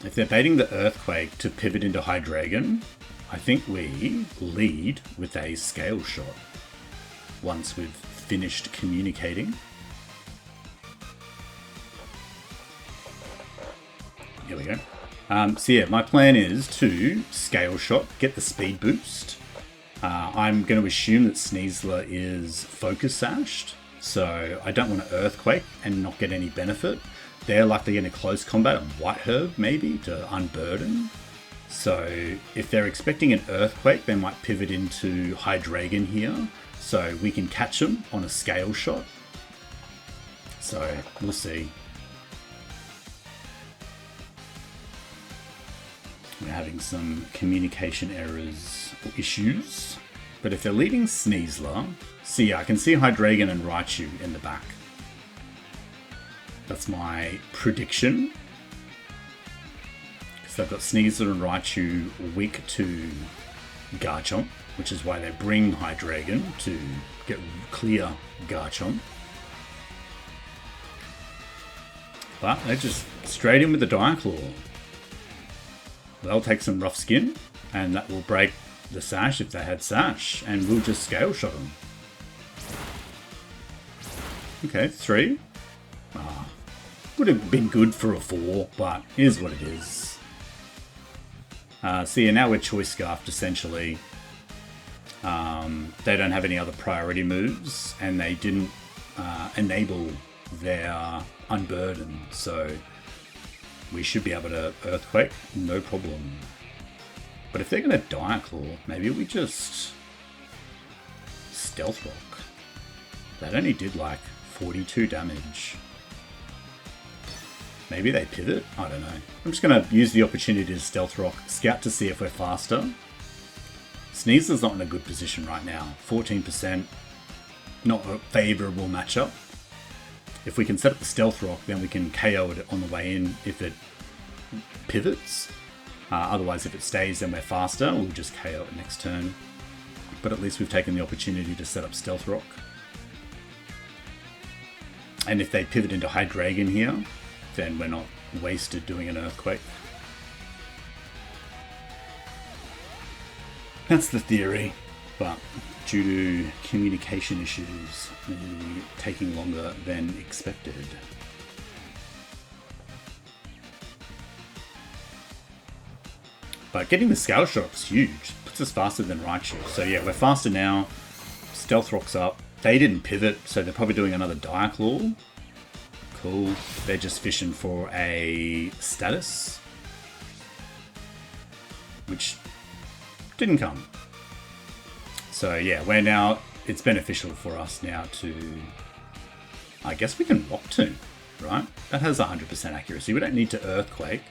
If they're baiting the Earthquake to pivot into Hydreigon, I think we lead with a Scale Shot once we've finished communicating. Here we go. So yeah, my plan is to Scale Shot, get the speed boost. I'm going to assume that Sneasler is Focus Sashed, so I don't want to Earthquake and not get any benefit. They're likely in a close combat on White Herb, maybe, to unburden. So if they're expecting an Earthquake, they might pivot into Hydreigon here, so we can catch them on a Scale Shot. So we'll see. We're having some communication errors or issues. But if they're leading Sneasler, see, I can see Hydreigon and Raichu in the back. That's my prediction. Because they've got Sneasler and Raichu weak to Garchomp, which is why they bring Hydreigon to get clear Garchomp. But they just straight in with the Diaclaw. They'll take some rough skin, and that will break the Sash if they had Sash, and we'll just Scale Shot them. Okay, 3. Would have been good for a 4, but here's what it is. So yeah, now we're Choice Scarfed essentially. They don't have any other priority moves, and they didn't enable their Unburden, so we should be able to Earthquake, no problem. But if they're going to Diaclaw, maybe we just Stealth Rock. That only did like 42 damage. Maybe they pivot? I don't know. I'm just going to use the opportunity to Stealth Rock, scout to see if we're faster. Sneasler's not in a good position right now. 14%, not a favourable matchup. If we can set up the Stealth Rock, then we can KO it on the way in if it pivots. Otherwise, if it stays, then we're faster. We'll just KO it next turn. But at least we've taken the opportunity to set up Stealth Rock. And if they pivot into Hydreigon here, then we're not wasted doing an Earthquake. That's the theory, but due to communication issues, maybe taking longer than expected. But getting the Scale Shot is huge. Puts us faster than Raichu. So yeah, we're faster now. Stealth Rock's up. They didn't pivot, so they're probably doing another Diaclaw. Cool. They're just fishing for a status, which didn't come. So yeah, we're now, it's beneficial for us now to, I guess we can Rock Tomb, right? That has 100% accuracy. We don't need to Earthquake.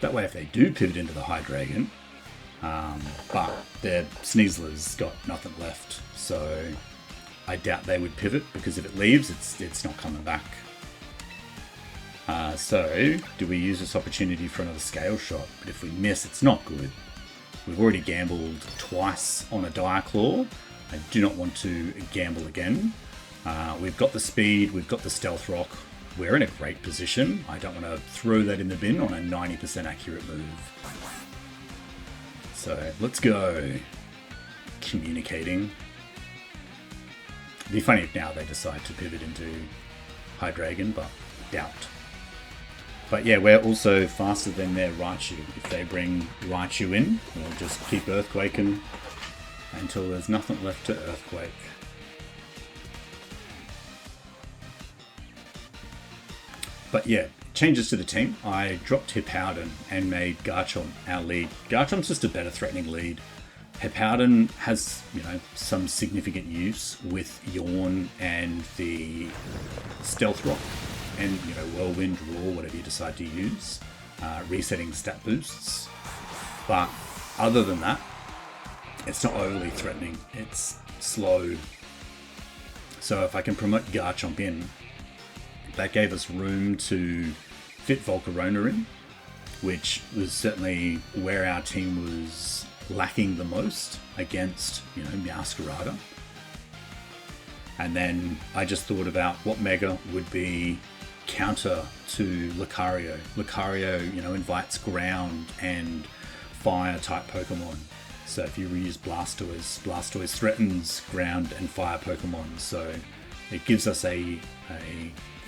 That way if they do pivot into the Hydreigon, but their Sneasler's got nothing left. So I doubt they would pivot, because if it leaves, it's not coming back. So do we use this opportunity for another Scale Shot? But if we miss, it's not good. We've already gambled twice on a Diaclaw. I do not want to gamble again. We've got the speed, we've got the Stealth Rock. We're in a great position. I don't want to throw that in the bin on a 90% accurate move. So let's go. Communicating. It'd be funny if now they decide to pivot into Hydreigon, but doubt. But yeah, we're also faster than their Raichu. If they bring Raichu in, we'll just keep Earthquaking until there's nothing left to Earthquake. But yeah, changes to the team. I dropped Hippowdon and made Garchomp our lead. Garchomp's just a better threatening lead. Hippowdon has, some significant use with Yawn and the Stealth Rock. And, Whirlwind, Roar, whatever you decide to use, resetting stat boosts. But other than that, it's not overly threatening. It's slow. So if I can promote Garchomp in, that gave us room to fit Volcarona in, which was certainly where our team was lacking the most against, Meowscarada. And then I just thought about what Mega would be counter to Lucario. Lucario, invites ground and fire type Pokemon. So if you reuse Blastoise threatens ground and fire Pokemon. So it gives us a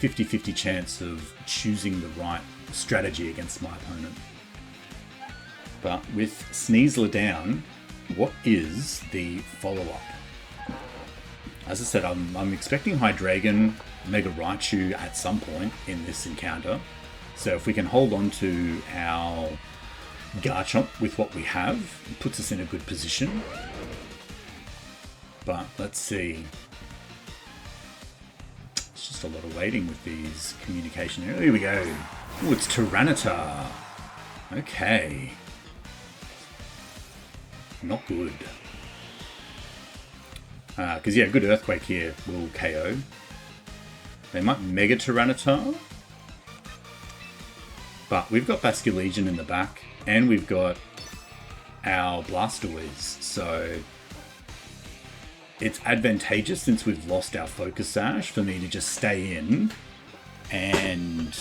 50-50 chance of choosing the right strategy against my opponent. But with Sneasler down, what is the follow-up? As I said, I'm expecting Hydreigon, Mega Raichu at some point in this encounter. So if we can hold on to our Garchomp with what we have, it puts us in a good position. But let's see. It's just a lot of waiting with these communication. Here we go. Oh, it's Tyranitar. Okay. Not good. Because, yeah, good Earthquake here will KO. They might Mega Tyranitar. But we've got Basculegion in the back. And we've got our Blastoise. So it's advantageous, since we've lost our Focus Sash, for me to just stay in and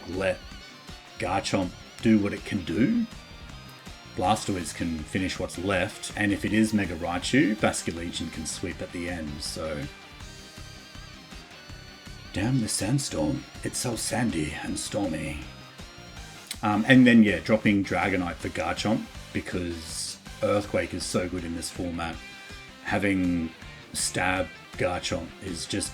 let Garchomp do what it can do. Blastoise can finish what's left, and if it is Mega Raichu, Basculegion can sweep at the end, so... Damn the sandstorm. It's so sandy and stormy. And then, yeah, dropping Dragonite for Garchomp, because Earthquake is so good in this format. Having Stab Garchomp is just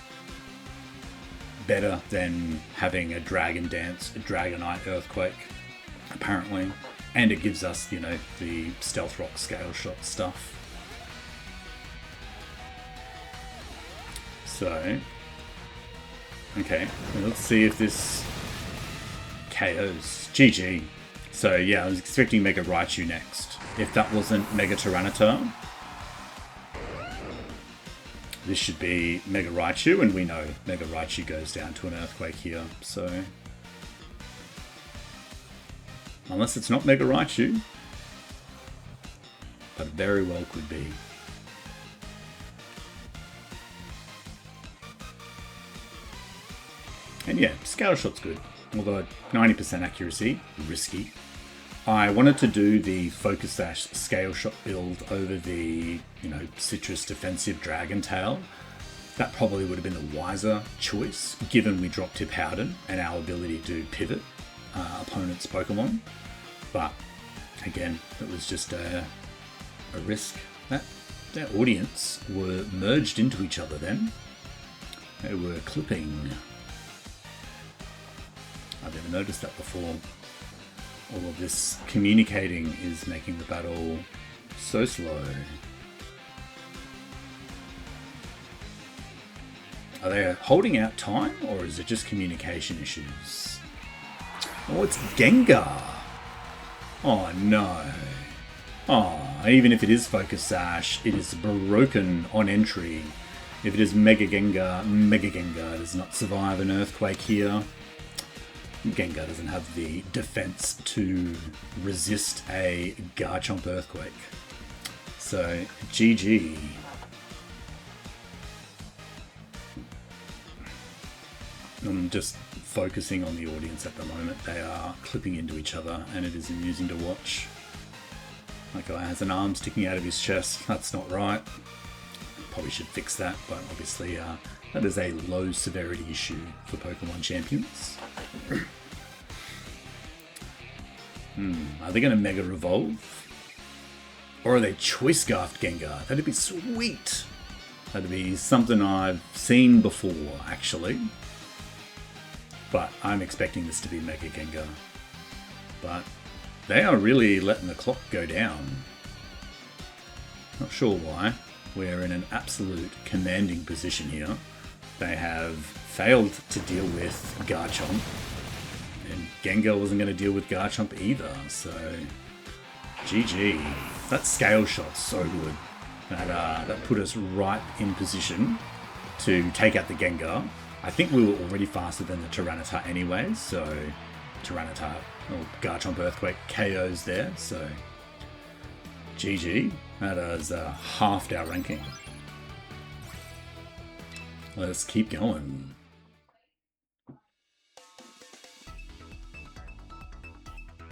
better than having a Dragon Dance, a Dragonite Earthquake, apparently. And it gives us, you know, the Stealth Rock Scale Shot stuff. So, okay, well, let's see if this KOs. GG. So yeah, I was expecting Mega Raichu next. If that wasn't Mega Tyranitar, this should be Mega Raichu, and we know Mega Raichu goes down to an Earthquake here, so... Unless it's not Mega Raichu. But it very well could be. And yeah, Scale Shot's good. Although 90% accuracy, risky. I wanted to do the Focus Sash Scale Shot build over the, you know, Citrus Defensive Dragon Tail. That probably would have been the wiser choice, given we dropped Tip Howden and our ability to pivot opponent's Pokemon. But again, it was just a risk. That audience were merged into each other then. They were clipping. I've never noticed that before. All of this communicating is making the battle so slow. Are they holding out time, or is it just communication issues? Oh, it's Gengar! Oh no. Oh, even if it is Focus Sash, it is broken on entry. If it is Mega Gengar does not survive an Earthquake here. Gengar doesn't have the defense to resist a Garchomp Earthquake. So, GG. I'm just focusing on the audience at the moment. They are clipping into each other, and it is amusing to watch. My guy has an arm sticking out of his chest. That's not right. Probably should fix that, but obviously that is a low severity issue for Pokemon champions. Are they going to Mega Revolve? Or are they Choice Scarfed Gengar? That'd be sweet. That'd be something I've seen before, actually. But I'm expecting this to be Mega Gengar. But they are really letting the clock go down. Not sure why. We're in an absolute commanding position here. They have failed to deal with Garchomp. And Gengar wasn't going to deal with Garchomp either, so... GG. That Scale Shot's so good. That put us right in position to take out the Gengar. I think we were already faster than the Tyranitar anyway, so... Tyranitar, or Garchomp Earthquake KOs there, so... GG. That has halved our ranking. Let's keep going.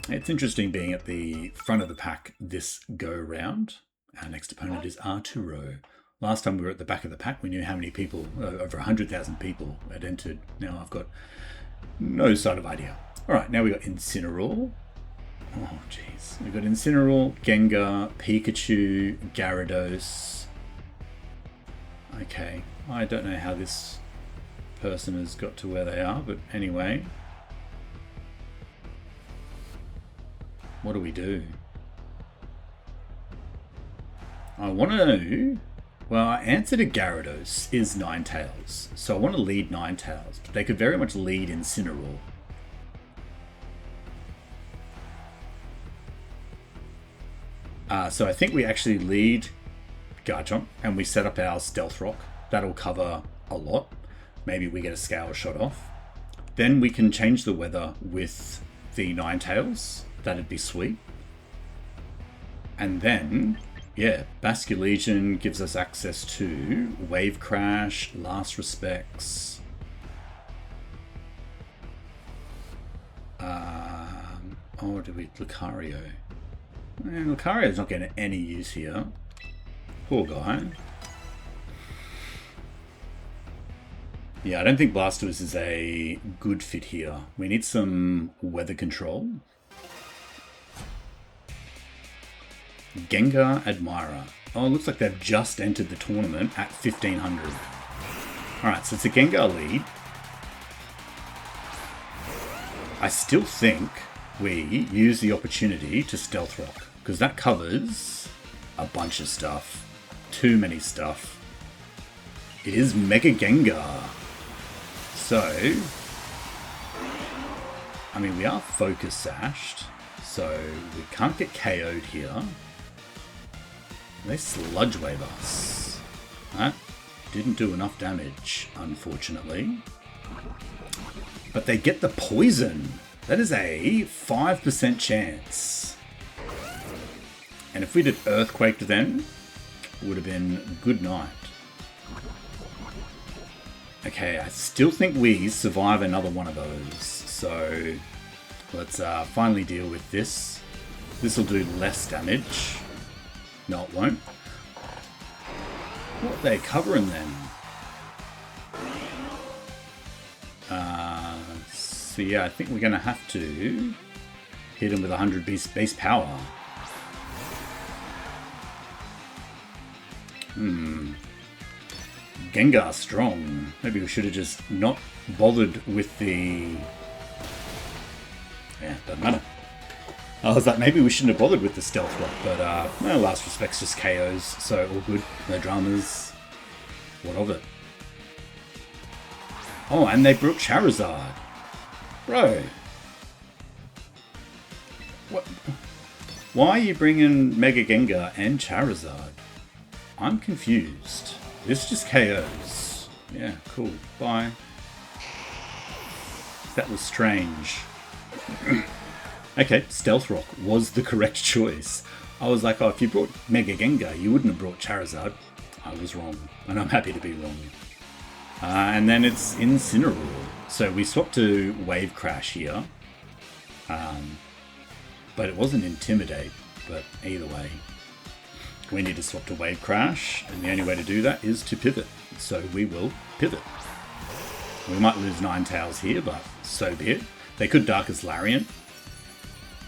It's interesting being at the front of the pack this go round. Our next opponent is Arturo. Last time we were at the back of the pack, we knew how many people, over 100,000 people had entered. Now I've got no sort of idea. Alright, now we've got Incineroar. Oh, jeez. We've got Incineroar, Gengar, Pikachu, Gyarados. Okay, I don't know how this person has got to where they are, but anyway. What do we do? I want to know... Well, our answer to Gyarados is Ninetales, so I want to lead Ninetales, but they could very much lead Incineroar. So I think we actually lead Garchomp and we set up our Stealth Rock. That'll cover a lot. Maybe we get a Scale Shot off. Then we can change the weather with the Ninetales. That'd be sweet. And then, yeah, Basculegion gives us access to Wave Crash, Last Respects. Oh, do we Lucario? Lucario's not getting any use here. Poor guy. Yeah, I don't think Blastoise is a good fit here. We need some weather control. Gengar Admirer. Oh, it looks like they've just entered the tournament at 1500. Alright, so it's a Gengar lead. I still think we use the opportunity to Stealth Rock, because that covers a bunch of stuff. Too many stuff. It is Mega Gengar. So, I mean, we are Focus Sashed, so we can't get KO'd here. They Sludge Wave us. That didn't do enough damage, unfortunately. But they get the poison. That is a 5% chance. And if we did Earthquake then, it would have been good night. Okay, I still think we survive another one of those. So let's finally deal with this. This will do less damage. No, it won't. What are they covering then? So yeah, I think we're going to have to hit him with 100 base power. Gengar strong. Maybe we should have just not bothered with the... Yeah, doesn't matter. I was like, maybe we shouldn't have bothered with the Stealth Rock, but well, Last Respect's just KOs, so all good. No dramas. What of it? Oh, and they brought Charizard. Bro. What? Why are you bringing Mega Gengar and Charizard? I'm confused. This just KOs. Yeah, cool. Bye. That was strange. Okay, Stealth Rock was the correct choice. I was like, oh, if you brought Mega Gengar, you wouldn't have brought Charizard. I was wrong, and I'm happy to be wrong. And then it's Incineroar. So we swapped to Wave Crash here. But it wasn't Intimidate, but either way. We need to swap to Wave Crash, and the only way to do that is to pivot. So we will pivot. We might lose Ninetales here, but so be it. They could Darkest Lariat.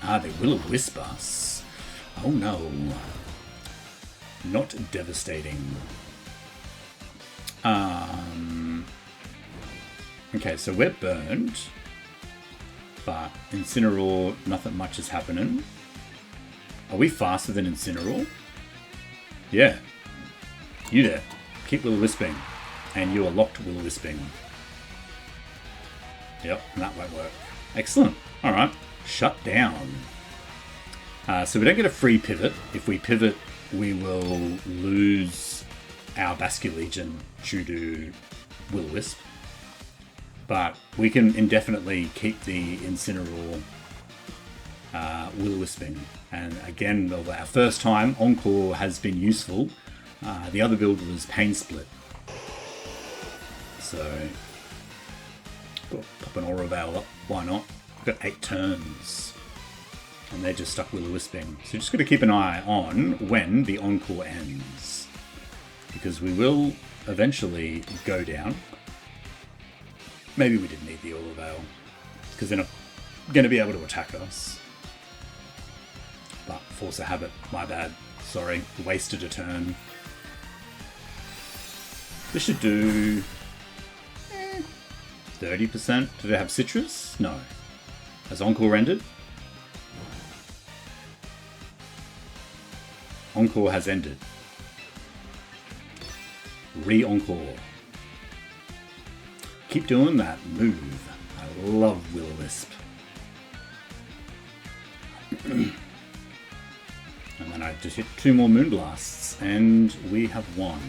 They Will-O-Wisp us. Oh no. Not devastating. Okay, so we're burned. But Incineroar, nothing much is happening. Are we faster than Incineroar? Yeah. You there. Keep Will-O-Wisping. And you are locked Will-O-Wisping. Yep, that won't work. Excellent. Alright. Shut down. So we don't get a free pivot. If we pivot, we will lose our Basculegion due to Will-O-Wisp. But we can indefinitely keep the Incineroar Will-O-Wisping. And again, our first time, Encore has been useful. The other build was Pain Split. So, pop an Aura Veil up, why not? We've got 8 turns. And they're just stuck Will-O-Wisping. So just got to keep an eye on when the Encore ends. Because we will eventually go down. Maybe we didn't need the Aura Veil. Because they're not going to be able to attack us. But Force of Habit, my bad. Sorry, wasted a turn. This should do 30%. Did it have Citrus? No. Has Encore ended? Encore has ended. Re-Encore. Keep doing that move. I love Will-O-Wisp. And then And I just hit 2 more Moonblasts, and we have won.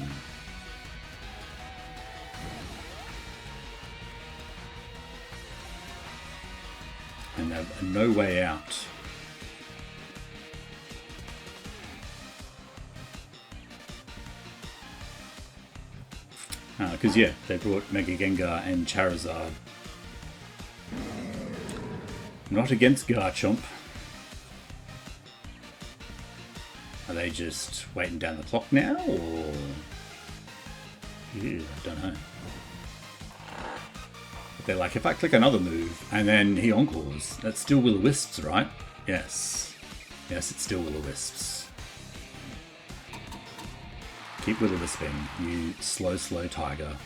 And there's no way out. Because yeah, they brought Mega Gengar and Charizard. Not against Garchomp. Are they just waiting down the clock now, or? Yeah, I don't know. But they're like, if I click another move and then he Encores, that's still Will-O-Wisps, right? Yes. Yes, it's still Will-O-Wisps. Keep Will-O-Wisping, you slow tiger.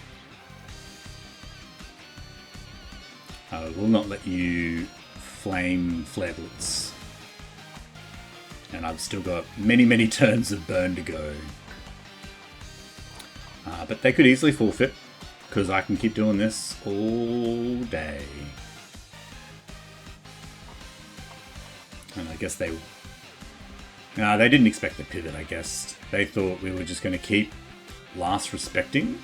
I will not let you flame Flare Blitz. And I've still got many turns of burn to go. But they could easily forfeit, because I can keep doing this all day. And I guess they didn't expect the pivot, I guess. They thought we were just going to keep last respecting.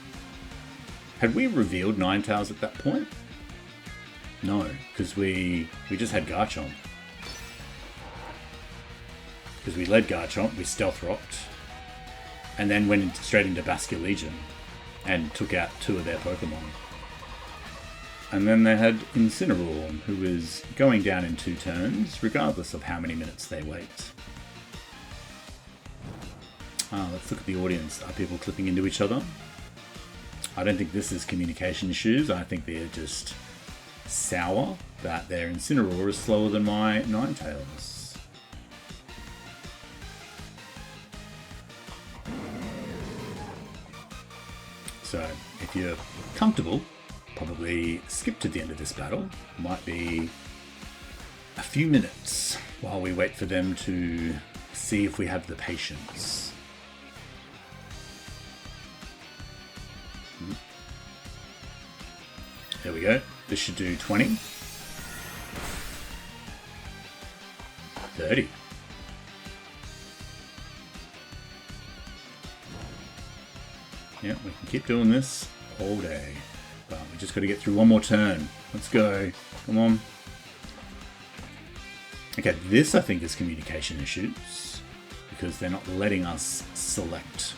Had we revealed Ninetales at that point? No, because we just had Garchomp. Because we led Garchomp, we stealth rocked, and then went straight into Basculegion and took out 2 of their Pokemon. And then they had Incineroar, who is going down in 2 turns, regardless of how many minutes they wait. Let's look at the audience. Are people clipping into each other? I don't think this is communication issues. I think they're just sour that their Incineroar is slower than my Ninetales. So, if you're comfortable, probably skip to the end of this battle. Might be a few minutes while we wait for them to see if we have the patience. There we go. This should do 20. 30. Yeah, we can keep doing this all day. But we just got to get through one more turn. Let's go. Come on. Okay, this I think is communication issues, because they're not letting us select.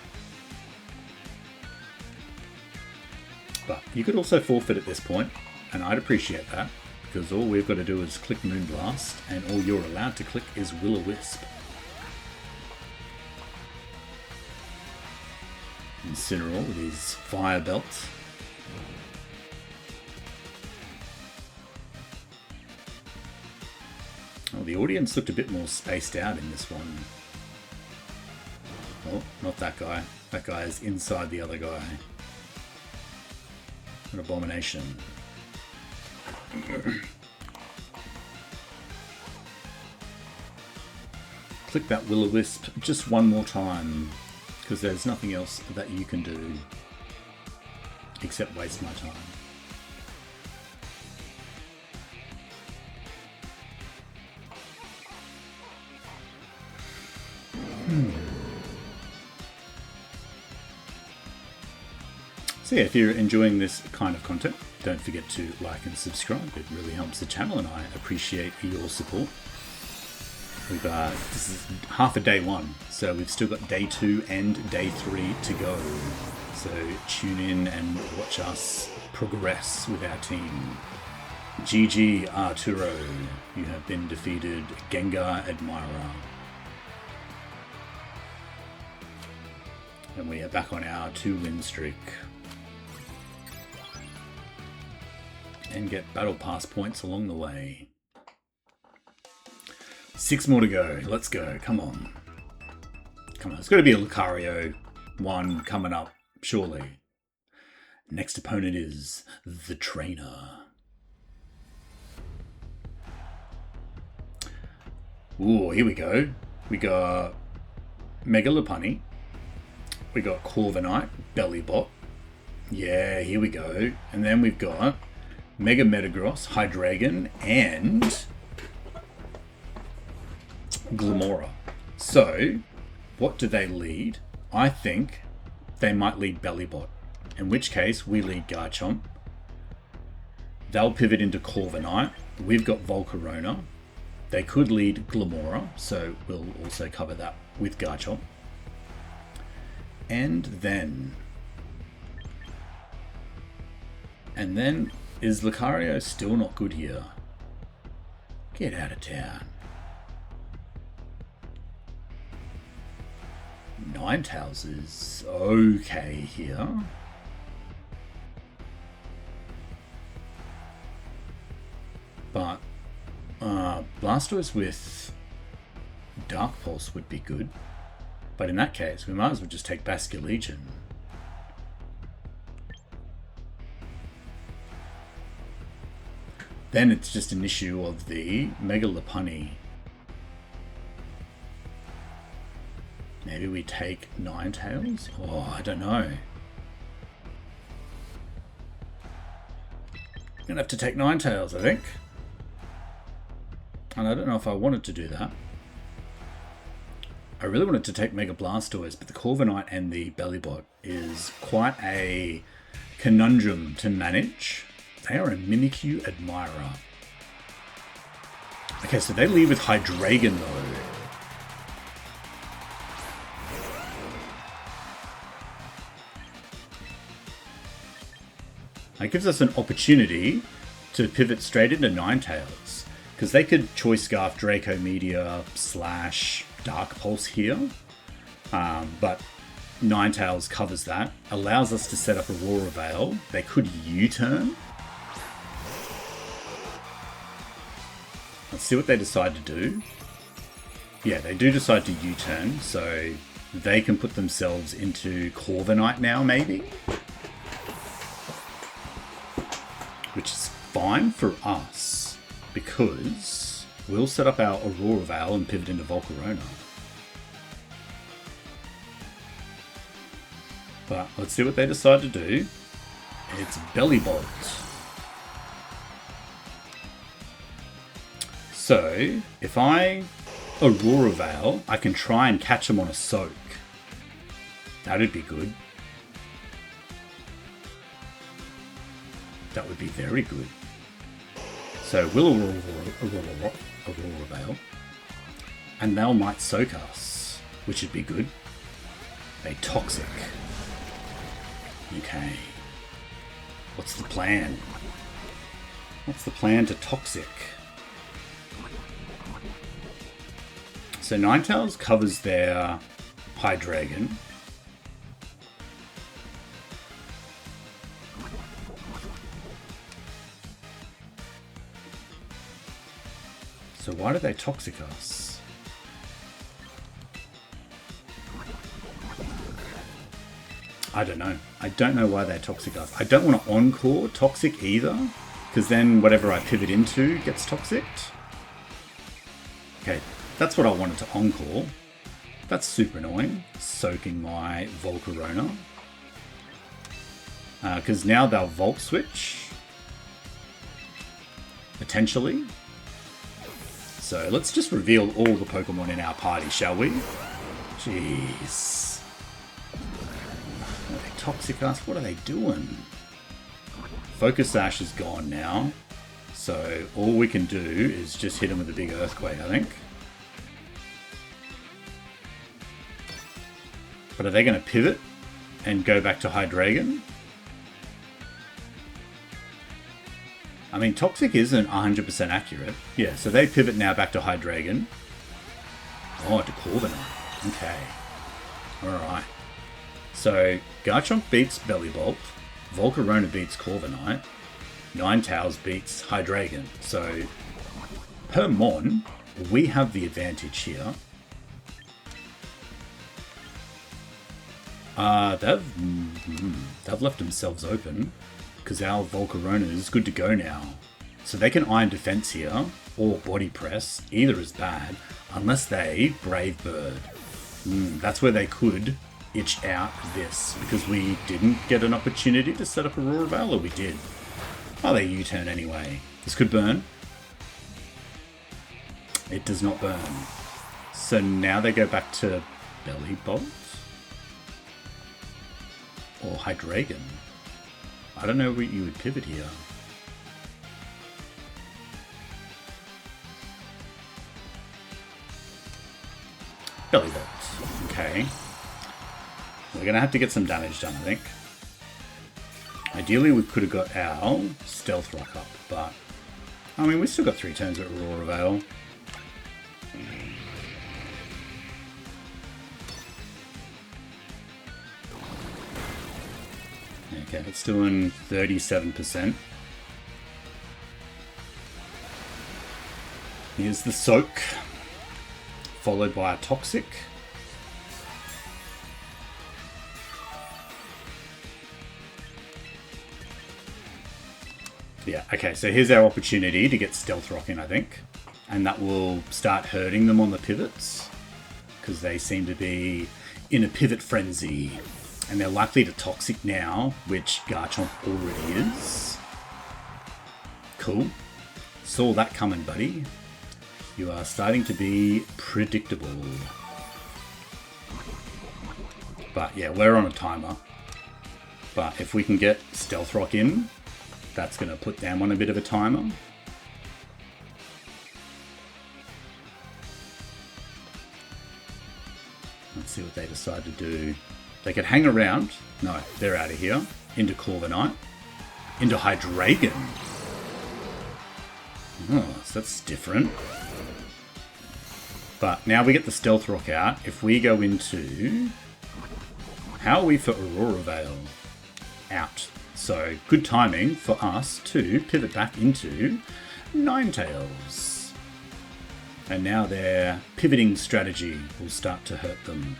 But you could also forfeit at this point, and I'd appreciate that, because all we've got to do is click Moonblast, and all you're allowed to click is Will-O-Wisp. Incineroar with his Fire Belt. Oh, the audience looked a bit more spaced out in this one. Oh, not that guy. That guy is inside the other guy. An abomination. Click that Will-O-Wisp just one more time, because there's nothing else that you can do except waste my time. So yeah, if you're enjoying this kind of content, don't forget to like and subscribe. It really helps the channel, and I appreciate your support. We've this is half of day 1, so we've still got day 2 and day 3 to go. So tune in and watch us progress with our team. GG Arturo, you have been defeated. Gengar Admirer. And we are back on our 2-win streak. And get battle pass points along the way. 6 more to go. Let's go. Come on. Come on. It's got to be a Lucario 1 coming up, surely. Next opponent is the Trainer. Ooh, here we go. We got Mega Lucario. We got Corviknight, Bellybot. Yeah, here we go. And then we've got Mega Metagross, Hydreigon, and Glamora. So, What do they lead? I think they might lead Bellybot, in which case we lead Garchomp. They'll pivot into Corviknight. We've got Volcarona. They could lead Glamora, so we'll also cover that with Garchomp. And then is Lucario still not good here? Get out of town. Ninetales is okay here. But Blastoise with Dark Pulse would be good. But in that case, we might as well just take Basculegion. Then it's just an issue of the Mega Lucario. Maybe we take Ninetales? Oh, I don't know. I'm gonna have to take Ninetales, I think. And I don't know if I wanted to do that. I really wanted to take Mega Blastoise, but the Corviknight and the Bellybot is quite a conundrum to manage. They are a Mimikyu Admirer. Okay, so they lead with Hydreigon though. It gives us an opportunity to pivot straight into Ninetales, because they could Choice Scarf, Draco Meteor / Dark Pulse here, but Ninetales covers that, allows us to set up Aurora Veil. They could U-turn. Let's see what they decide to do. Yeah, they do decide to U-turn, so they can put themselves into Corviknight now, maybe. Which is fine for us, because we'll set up our Aurora Veil and pivot into Volcarona. But let's see what they decide to do. It's Bellybot. So, if I Aurora Veil, I can try and catch them on a soak. That'd be good. That would be very good. So we'll Aurora Veil. And they might soak us, which would be good. They Toxic. Okay. What's the plan? What's the plan to Toxic? So Ninetales covers their Hydreigon. So why do they Toxic us? I don't know. I don't know why they Toxic us. I don't want to Encore Toxic either, because then whatever I pivot into gets Toxiced. Okay, that's what I wanted to Encore. That's super annoying, soaking my Volcarona. Because now they'll Volt Switch. Potentially. So let's just reveal all the Pokemon in our party, shall we? Jeez. Are they Toxic us? What are they doing? Focus Sash is gone now. So all we can do is just hit them with a big Earthquake, I think. But are they going to pivot and go back to Hydreigon? I mean, Toxic isn't 100% accurate. Yeah, so they pivot now back to Hydreigon. Oh, to Corviknight. Okay. Alright. So, Garchomp beats Bellibolt. Volcarona beats Corviknight. Ninetales beats Hydreigon. So, per Mon, we have the advantage here. They've left themselves open, because our Volcarona is good to go now. So they can Iron Defense here, or Body Press, either is bad, unless they Brave Bird. That's where they could itch out this, because we didn't get an opportunity to set up Aurora Veil, or we did. Oh, they U-turn anyway. This could burn. It does not burn. So now they go back to Belly Bolt? Or Hydreigon? I don't know where you would pivot here. Belly Bolt. Okay. We're going to have to get some damage done, I think. Ideally, we could have got our Stealth Rock up, but... I mean, we've still got 3 turns at Aurora Veil. Okay, it's doing 37%. Here's the Soak, followed by a Toxic. Yeah, okay, so here's our opportunity to get Stealth Rock in, I think. And that will start hurting them on the pivots, because they seem to be in a pivot frenzy. And they're likely to Toxic now, which Garchomp already is. Cool. Saw that coming, buddy. You are starting to be predictable. But yeah, we're on a timer. But if we can get Stealth Rock in, that's going to put them on a bit of a timer. Let's see what they decide to do. They could hang around. No, they're out of here. Into Corviknight. Into Hydreigon. Oh, so that's different. But now we get the Stealth Rock out. If we go into... How are we for Aurora Veil? Out. So, good timing for us to pivot back into Ninetales. And now their pivoting strategy will start to hurt them.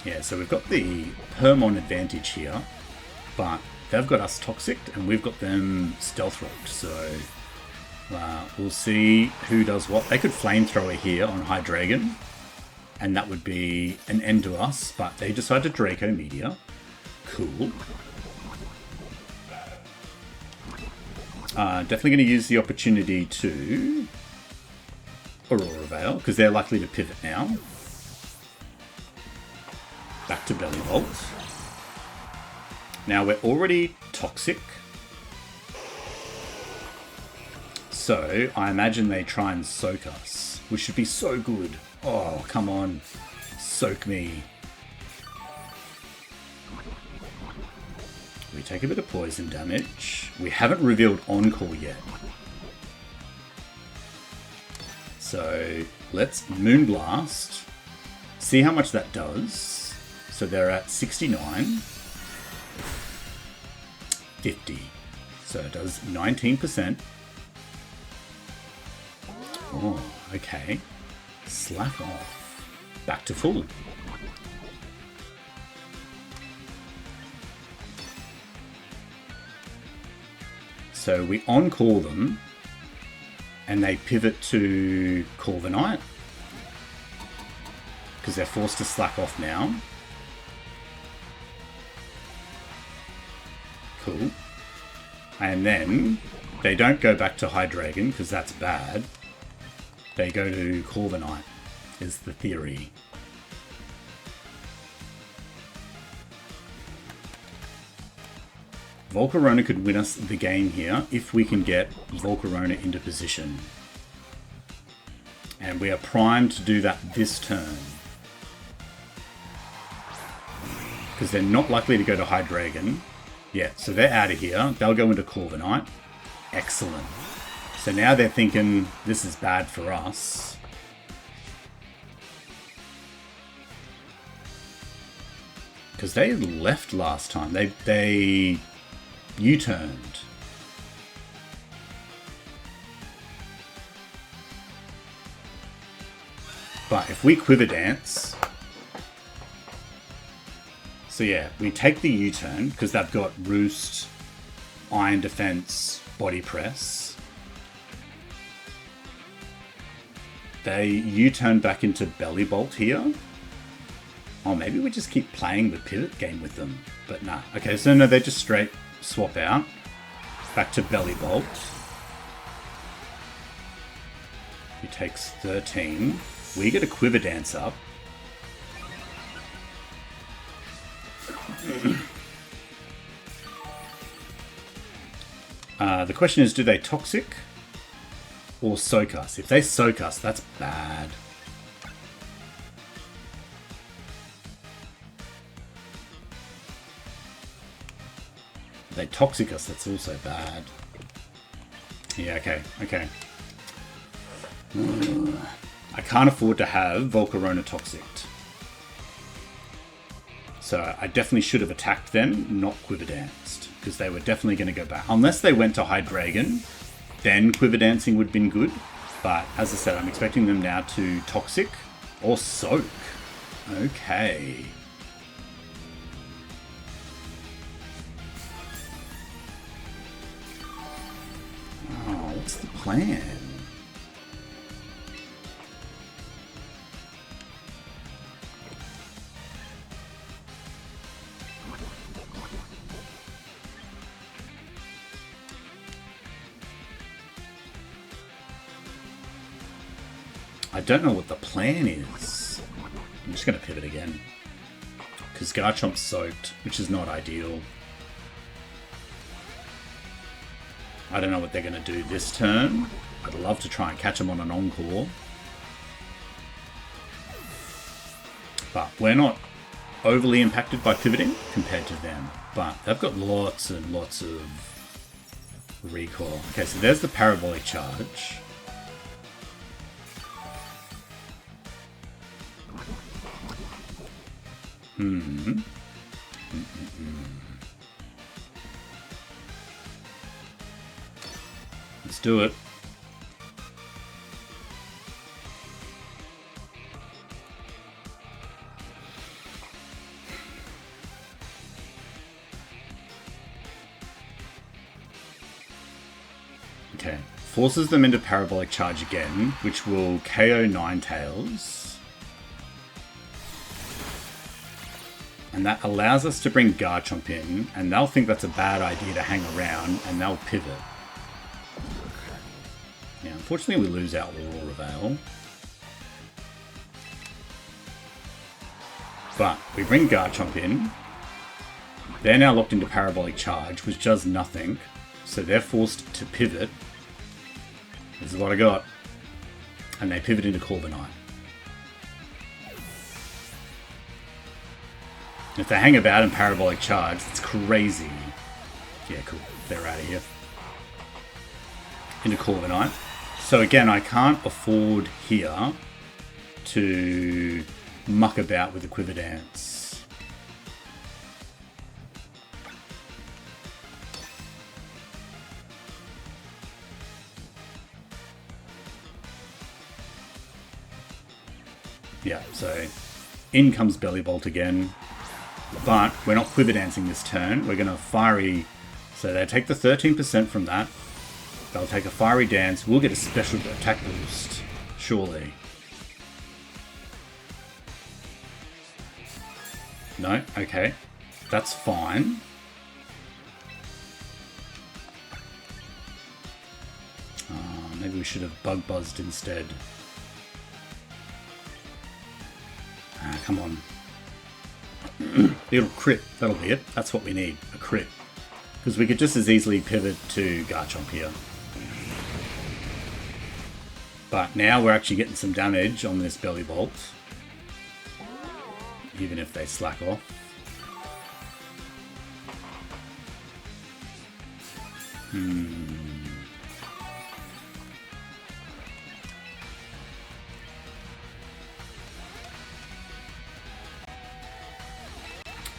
Yeah, so we've got the Permon advantage here, but they've got us Toxicked and we've got them Stealth Rocked, so we'll see who does what. They could Flamethrower here on Hydreigon, and that would be an end to us, but they decide to Draco Meteor. Cool. Definitely going to use the opportunity to Aurora Veil, because they're likely to pivot now. Back to Belly Bolt. Now we're already Toxic. So I imagine they try and soak us, which should be so good. Oh, come on. Soak me. We take a bit of poison damage. We haven't revealed Encore yet. So let's Moonblast. See how much that does. So they're at 69. 50. So it does 19%. Oh, okay. Slack off. Back to full. So we on-call them, and they pivot to Corviknight, because they're forced to slack off now. Cool. And then they don't go back to Hydreigon, because that's bad. They go to Corviknight, is the theory. Volcarona could win us the game here if we can get Volcarona into position. And we are primed to do that this turn. Because they're not likely to go to Hydreigon. Yeah, so they're out of here. They'll go into Corviknight. Excellent. So now they're thinking, this is bad for us. Because they left last time. They U-turned. But if we Quiver Dance... So yeah, we take the U-turn, because they've got Roost, Iron Defense, Body Press. They U-turn back into Belly Bolt here. Oh, maybe we just keep playing the pivot game with them. But nah. Okay, so no, they just straight swap out. Back to Belly Bolt. He takes 13. We get a Quiver Dance up. The question is, do they Toxic or Soak us? If they Soak us, that's bad. If they Toxic us, that's also bad. Yeah, okay. I can't afford to have Volcarona Toxiced. So I definitely should have attacked them, not Quiver Danced, because they were definitely going to go back. Unless they went to Hydreigon, then Quiver Dancing would have been good. But as I said, I'm expecting them now to Toxic or Soak. Okay. Oh, what's the plan? I don't know what the plan is. I'm just going to pivot again. Because Garchomp's soaked, which is not ideal. I don't know what they're going to do this turn. I'd love to try and catch them on an Encore. But we're not overly impacted by pivoting compared to them. But they've got lots and lots of recoil. Okay, so there's the Parabolic Charge. Let's do it. Okay. Forces them into Parabolic Charge again, which will KO Ninetales. And that allows us to bring Garchomp in, and they'll think that's a bad idea to hang around, and they'll pivot. Yeah, unfortunately we lose out Aurora Veil. But we bring Garchomp in. They're now locked into Parabolic Charge, which does nothing. So they're forced to pivot. This is what I got. And they pivot into Corviknight. If they hang about in Parabolic Charge, it's crazy. Yeah, cool. They're out of here. Into Corviknight. So again, I can't afford here to muck about with the Quiver Dance. Yeah, so in comes Bellibolt again. But we're not Quiver Dancing this turn. We're going to Fiery... So they take the 13% from that. They'll take a Fiery Dance. We'll get a special attack boost. Surely. No? Okay. That's fine. Maybe we should have Bug Buzzed instead. Come on. Little crit, that'll be it. That's what we need, a crit. Because we could just as easily pivot to Garchomp here. But now we're actually getting some damage on this Bellibolt. Even if they slack off.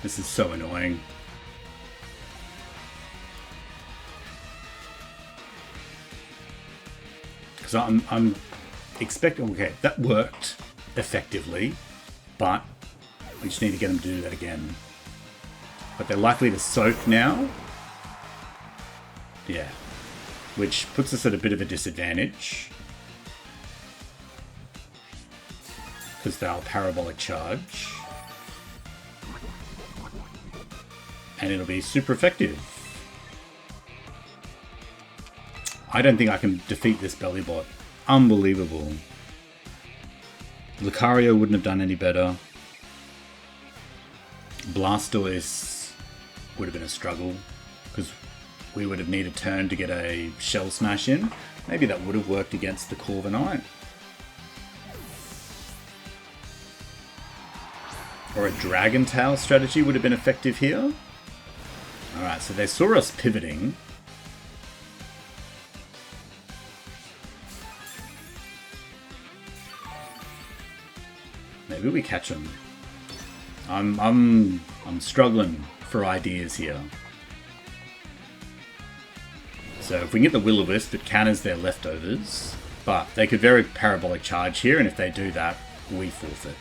This is so annoying. Because I'm expecting... Okay, that worked effectively, but we just need to get them to do that again. But they're likely to soak now. Yeah. Which puts us at a bit of a disadvantage. Because they'll Parabolic Charge. And it'll be super effective. I don't think I can defeat this Bellybot Unbelievable. Lucario wouldn't have done any better. Blastoise would have been a struggle because we would have needed turn to get a Shell Smash in. Maybe that would have worked against the Corviknight. Or a Dragon Tail strategy would have been effective here. Alright, so they saw us pivoting. Maybe we catch them. I'm struggling for ideas here. So if we can get the Will-O-Wisp, it counters their leftovers. But they could very Parabolic Charge here, and if they do that, we forfeit.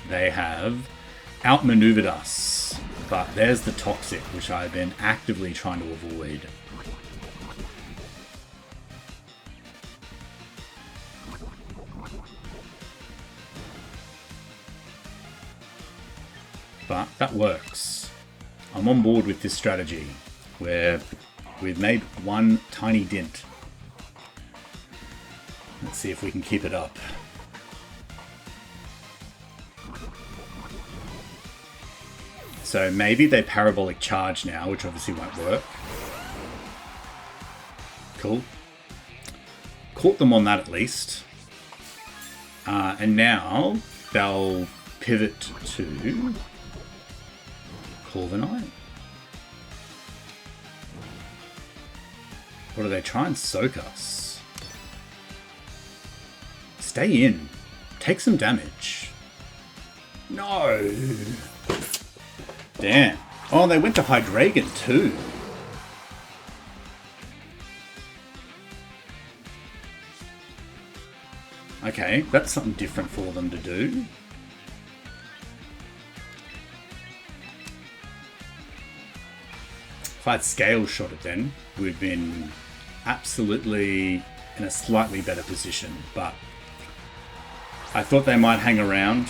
They have outmaneuvered us. But there's the Toxic, which I've been actively trying to avoid. But that works. I'm on board with this strategy, where we've made one tiny dent. Let's see if we can keep it up. So maybe they Parabolic Charge now, which obviously won't work. Cool. Caught them on that at least. And now they'll pivot to Corviknight. Or do they try and soak us? Stay in. Take some damage. No. Damn. Oh, they went to Hydreigon too. Okay, that's something different for them to do. If I'd Scale Shot it then, we'd been absolutely in a slightly better position, but I thought they might hang around.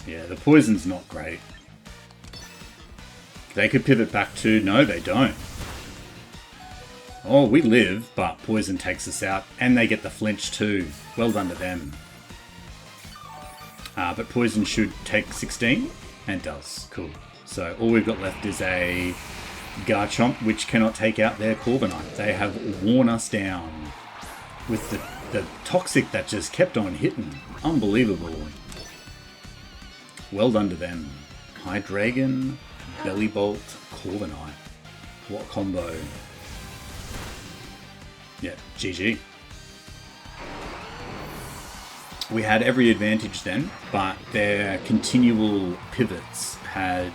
Yeah, the poison's not great. They could pivot back to... No, they don't. Oh, we live, but poison takes us out, and they get the flinch too. Well done to them. But poison should take 16, and does. Cool. So all we've got left is a Garchomp, which cannot take out their Corviknight. They have worn us down with the Toxic that just kept on hitting. Unbelievable. Well done to them. Hydreigon, Bellibolt, Corviknight. What combo. Yeah, GG. We had every advantage then, but their continual pivots had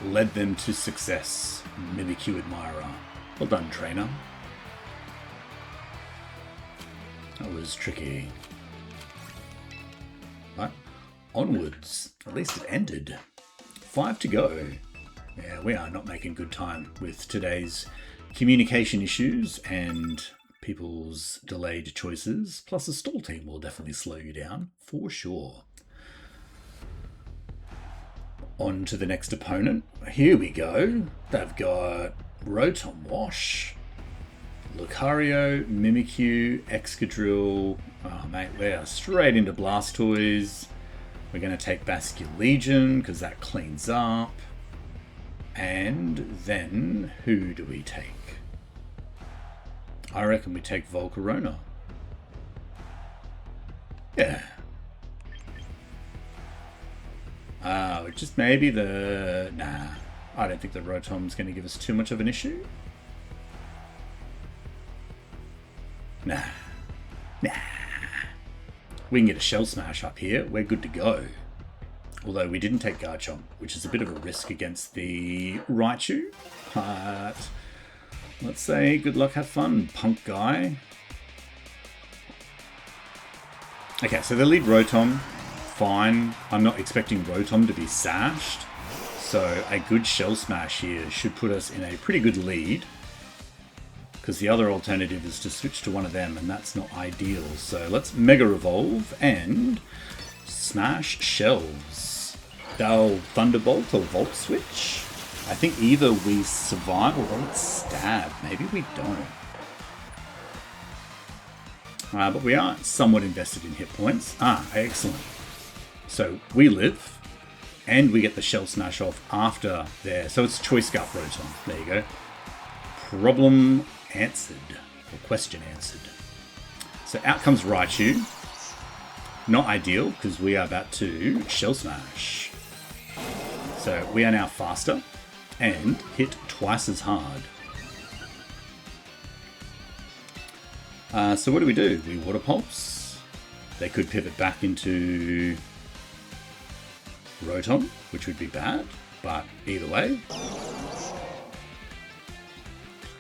led them to success. Mimikyu Admirer. Well done, trainer. That was tricky. But onwards. At least it ended. 5 to go. Yeah, we are not making good time with today's communication issues and people's delayed choices. Plus a stall team will definitely slow you down, for sure. On to the next opponent. Here we go. They've got Rotom Wash, Lucario, Mimikyu, Excadrill. Oh mate, we're straight into Blastoise. We're going to take Basculegion because that cleans up. And then who do we take? I reckon we take Volcarona. Yeah. Just maybe the... Nah, I don't think the Rotom's going to give us too much of an issue. Nah. We can get a Shell Smash up here. We're good to go. Although we didn't take Garchomp, which is a bit of a risk against the Raichu. But let's say good luck, have fun, punk guy. Okay, so they lead Rotom. Fine. I'm not expecting Rotom to be sashed. So a good Shell Smash here should put us in a pretty good lead. because the other alternative is to switch to one of them, and that's not ideal. So let's Mega Evolve and smash shells. They'll Thunderbolt or Volt Switch. I think either we survive or let's stab. Maybe we don't. But we are somewhat invested in hit points. Excellent. So we live, and we get the Shell Smash off after there. So it's Choice Scarf Rotom. There you go. Problem answered, or question answered. So out comes Raichu. Not ideal, because we are about to Shell Smash. So we are now faster, and hit twice as hard. So what do? We Water Pulse. They could pivot back into Rotom, which would be bad, but either way.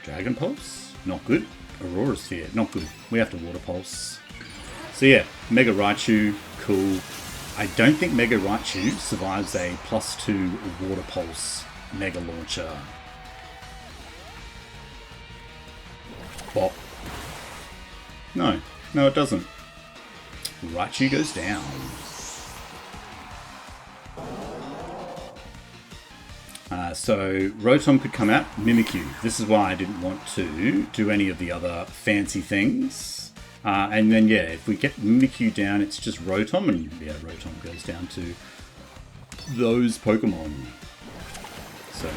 Dragon Pulse, not good. Aurora Sphere, not good. We have to Water Pulse. So yeah, Mega Raichu, cool. I don't think Mega Raichu survives a +2 Water Pulse Mega Launcher. Bop. No, it doesn't. Raichu goes down. So Rotom could come out, Mimikyu. This is why I didn't want to do any of the other fancy things. And then yeah, if we get Mimikyu down, it's just Rotom, and yeah, Rotom goes down to those Pokemon. So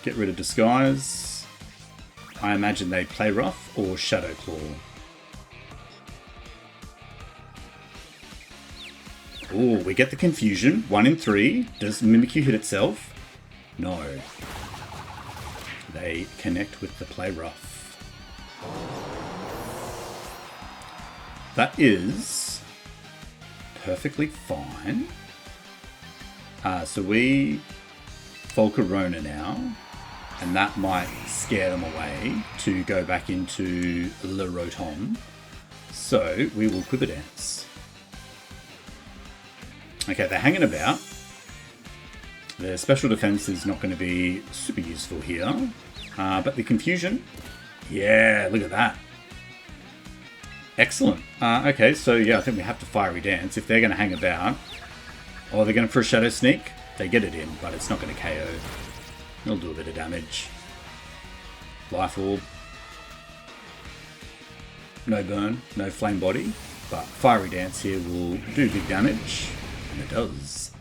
get rid of Disguise. I imagine they play rough or Shadow Claw. Oh, we get the confusion. 1 in 3. Does Mimikyu hit itself? No. They connect with the play rough. That is perfectly fine. So we Volcarona now, and that might scare them away to go back into Le Rotom. So we will Quiver Dance. Okay, they're hanging about. Their special defense is not going to be super useful here. But the confusion, yeah, look at that. Excellent. Okay, so yeah, I think we have to Fiery Dance. If they're going to hang about, or they're going for a Shadow Sneak, they get it in, but it's not going to KO. It'll do a bit of damage. Life Orb. No burn, no Flame Body, but Fiery Dance here will do big damage. And it does.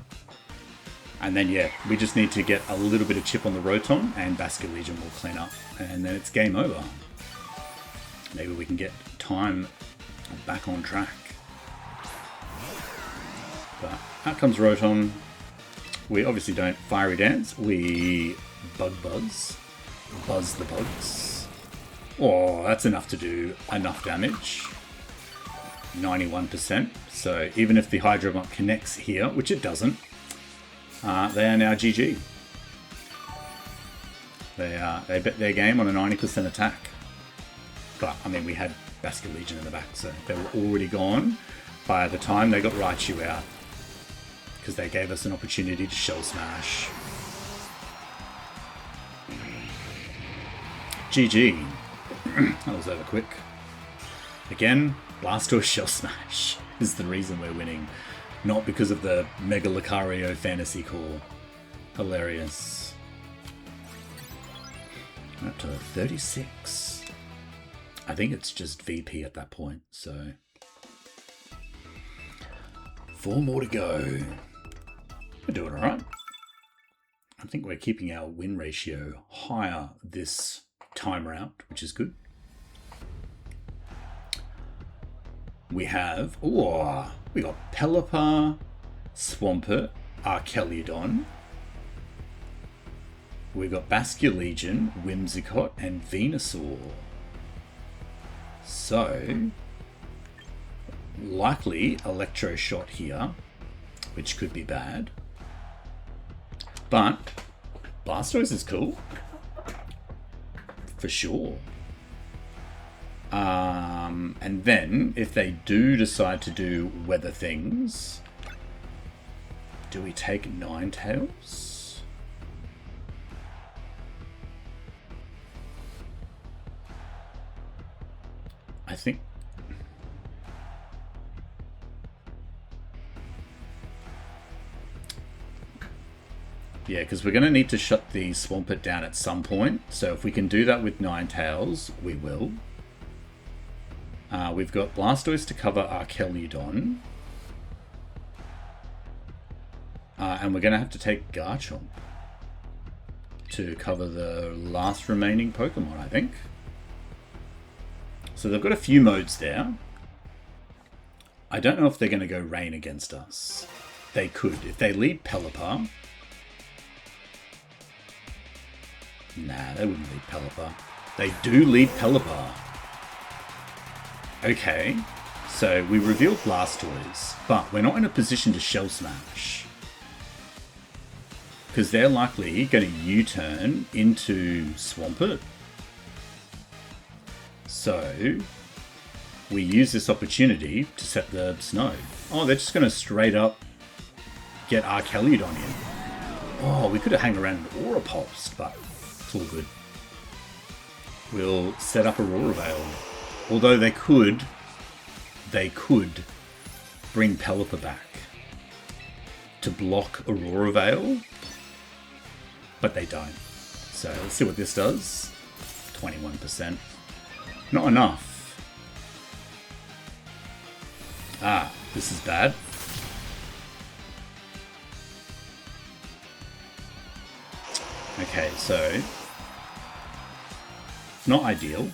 And then yeah, we just need to get a little bit of chip on the Rotom, and Basculegion will clean up, and then it's game over. Maybe we can get time back on track. But out comes Rotom. We obviously don't Fiery Dance, we Buzz the bugs. Oh, that's enough to do enough damage. 91%. So even if the Hydro Pump connects here, which it doesn't, they are now GG. They bet their game on a 90% attack. But I mean, we had Basculegion in the back, so they were already gone by the time they got Raichu out, because they gave us an opportunity to Shell Smash. GG. That was over quick. Again, Blastoise Shell Smash is the reason we're winning, not because of the Mega Lucario Fantasy Core. Hilarious. Up to 36. I think it's just VP at that point, so 4 more to go. We're doing alright. I think we're keeping our win ratio higher this time round, which is good. We have, we got Pelipper, Swampert, Archeliodon. We got Basculegion, Whimsicott, and Venusaur. So, likely Electro Shot here, which could be bad. But Blastoise is cool. For sure. And then, if they do decide to do weather things, do we take Ninetales? I think... Yeah, because we're going to need to shut the Swampert down at some point. So if we can do that with Ninetales, we will. We've got Blastoise to cover Archeludon. And we're going to have to take Garchomp to cover the last remaining Pokemon, I think. So they've got a few modes there. I don't know if they're going to go Rain against us. They could. If they lead Pelipper... Nah, they wouldn't lead Pelipper. They do lead Pelipper. Okay, so we revealed Blastoise, but we're not in a position to Shell Smash. Because they're likely going to U-turn into Swampert. So, we use this opportunity to set the snow. Oh, they're just going to straight up get Archeludon in. Oh, we could have hung around an Aura Pulse, but it's all good. We'll set up Aurora Veil. Although they could bring Pelipper back to block Aurora Veil, but they don't. So let's see what this does. 21%. Not enough. Ah, this is bad. Okay, so not ideal.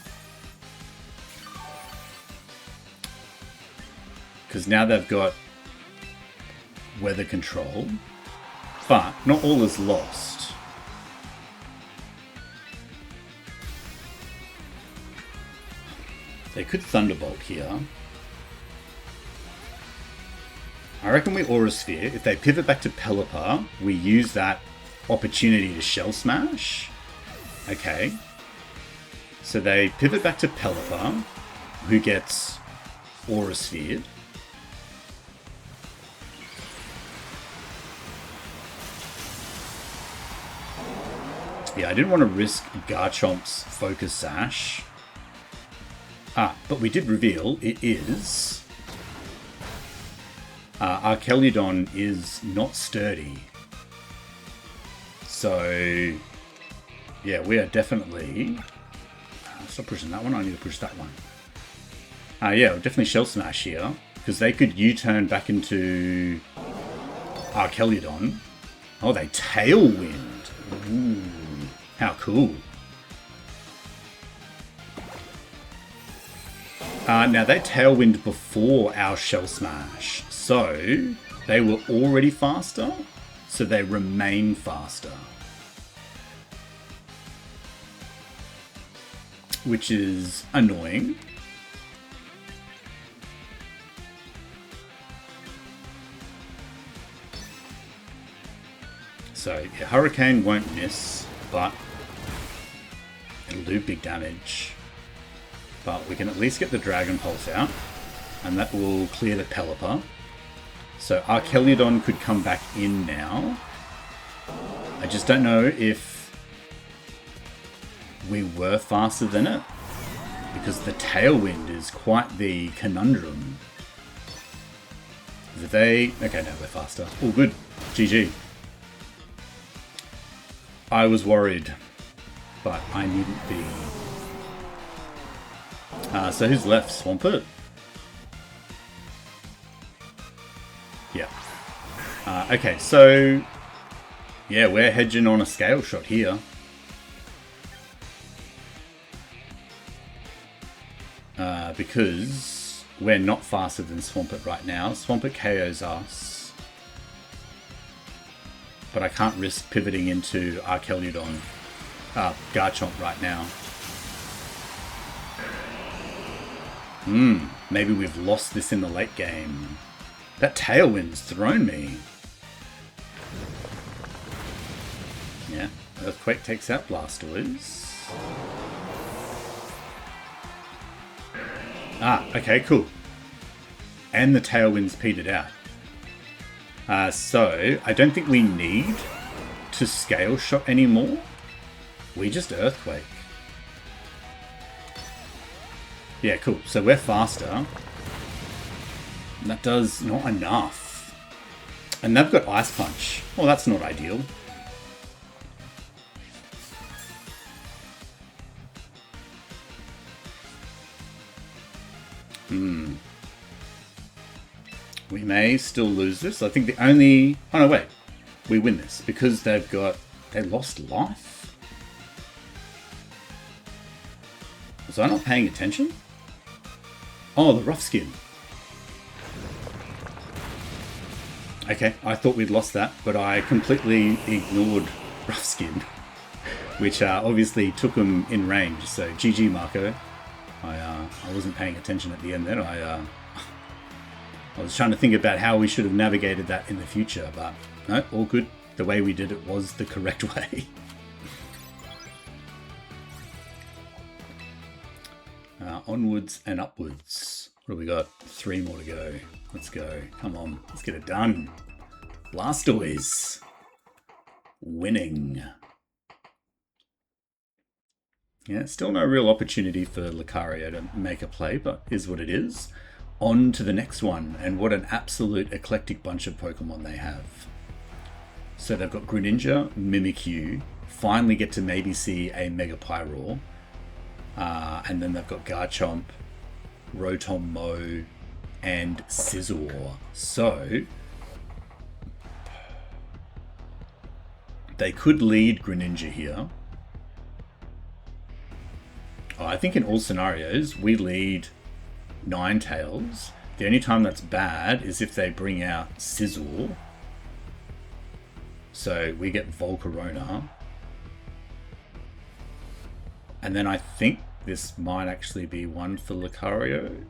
Because now they've got weather control, but not all is lost. They could Thunderbolt here. I reckon we Aura Sphere. If they pivot back to Pelipper, we use that opportunity to Shell Smash. Okay. So they pivot back to Pelipper, who gets Aura Sphered. Yeah, I didn't want to risk Garchomp's Focus Sash. But we did reveal it is... Archeludon is not sturdy. So, yeah, we are definitely... stop pushing that one, I need to push that one. Yeah, we'll definitely Shell Smash here, because they could U-turn back into Archeludon. Oh, they Tailwind. Ooh, how cool. Now, they Tailwind before our Shell Smash, so they were already faster, so they remain faster. Which is annoying. So, yeah, Hurricane won't miss, but it'll do big damage. But we can at least get the Dragon Pulse out, and that will clear the Pelipper. So Archeludon could come back in now. I just don't know if we were faster than it, because the Tailwind is quite the conundrum. If they... Okay, no, we're faster. All good. GG. I was worried, but I needn't be. So who's left? Swampert? Yeah. Okay, so... Yeah, we're hedging on a scale shot here. Because we're not faster than Swampert right now. Swampert KOs us. But I can't risk pivoting into Archeludon, Garchomp right now. Maybe we've lost this in the late game. That Tailwind's thrown me. Yeah, Earthquake takes out Blastoise. Okay, cool. And the Tailwind's petered out. So, I don't think we need to Scale Shot anymore. We just Earthquake. Yeah, cool. So we're faster. That does not enough. And they've got Ice Punch. Well, that's not ideal. We may still lose this. I think the only... Oh, no, wait. We win this because they've got... They lost life? Was I not paying attention? Oh, the rough skin. Okay, I thought we'd lost that, but I completely ignored rough skin, which obviously took them in range. So GG, Marco. I wasn't paying attention at the end there. I was trying to think about how we should have navigated that in the future, but no, all good. The way we did it was the correct way. Onwards and upwards. What do we got? 3 more to go. Let's go. Come on. Let's get it done. Blastoise. Winning. Yeah, still no real opportunity for Lucario to make a play, but is what it is. On to the next one. And what an absolute eclectic bunch of Pokemon they have. So they've got Greninja, Mimikyu. Finally get to maybe see a Mega Pyroar. And then they've got Garchomp, Rotom Mow, and Scizor. So they could lead Greninja here. I think in all scenarios we lead Ninetales. The only time that's bad is if they bring out Scizor. So we get Volcarona. And then I think this might actually be one for Lucario.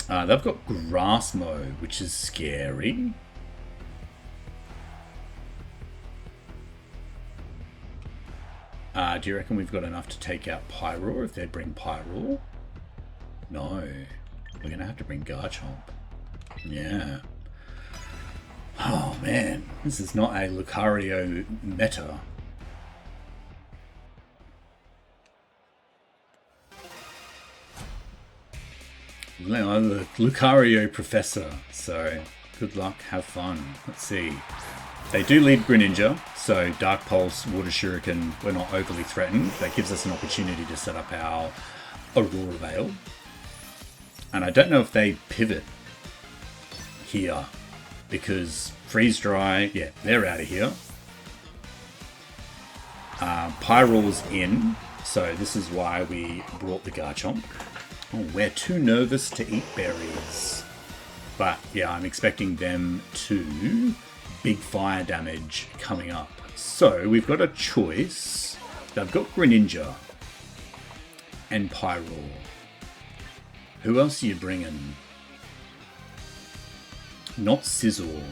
They've got Grass Mow, which is scary. Do you reckon we've got enough to take out Pyroar if they bring Pyroar? No. We're going to have to bring Garchomp. Yeah. Oh man, this is not a Lucario meta. I'm the Lucario professor, so good luck, have fun. Let's see. They do lead Greninja, so Dark Pulse, Water Shuriken, we're not overly threatened. That gives us an opportunity to set up our Aurora Veil. And I don't know if they pivot here, because Freeze Dry, yeah, they're out of here. Pyroar's in, so this is why we brought the Garchomp. Oh, we're too nervous to eat berries. But yeah, I'm expecting them to big fire damage coming up. So we've got a choice. They've got Greninja and Pyroar. Who else are you bringing? Not Scizor.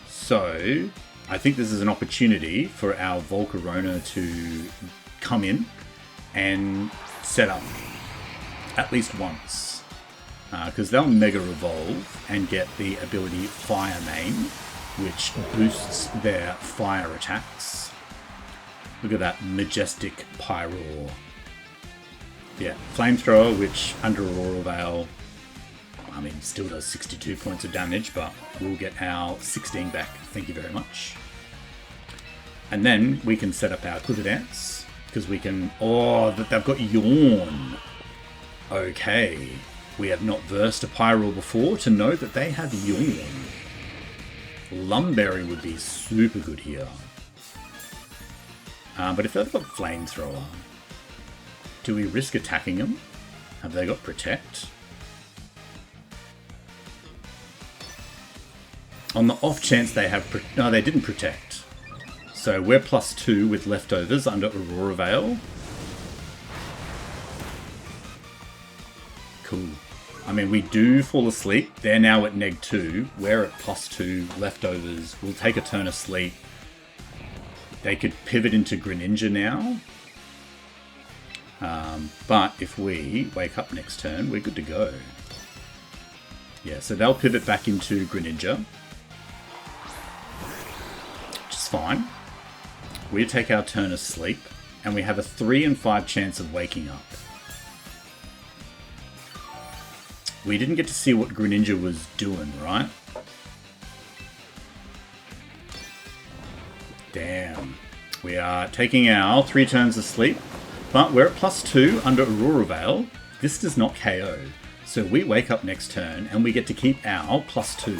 So I think this is an opportunity for our Volcarona to come in and set up at least once. Because they'll Mega Revolve and get the ability Fire Main, which boosts their fire attacks. Look at that majestic Pyroar. Yeah, Flamethrower, which under Aurora Veil, I mean, still does 62 points of damage, but we'll get our 16 back. Thank you very much. And then we can set up our Quiver Dance, because we can... Oh, they've got Yawn. Okay. We have not versed a Pyroar before to know that they have Yawn. Lumberry would be super good here. But if they've got Flamethrower, do we risk attacking them? Have they got Protect? On the off chance they have... No, they didn't Protect. So we're +2 with leftovers under Aurora Veil. Cool. I mean, we do fall asleep. They're now at -2. We're at +2 leftovers. We'll take a turn of sleep. They could pivot into Greninja now. But if we wake up next turn, we're good to go. Yeah, so they'll pivot back into Greninja. Just fine. We take our turn of sleep, and we have a 3 in 5 chance of waking up. We didn't get to see what Greninja was doing, right? Damn. We are taking our 3 turns of sleep, but we're at +2 under Aurora Veil. This does not KO. So we wake up next turn, and we get to keep our +2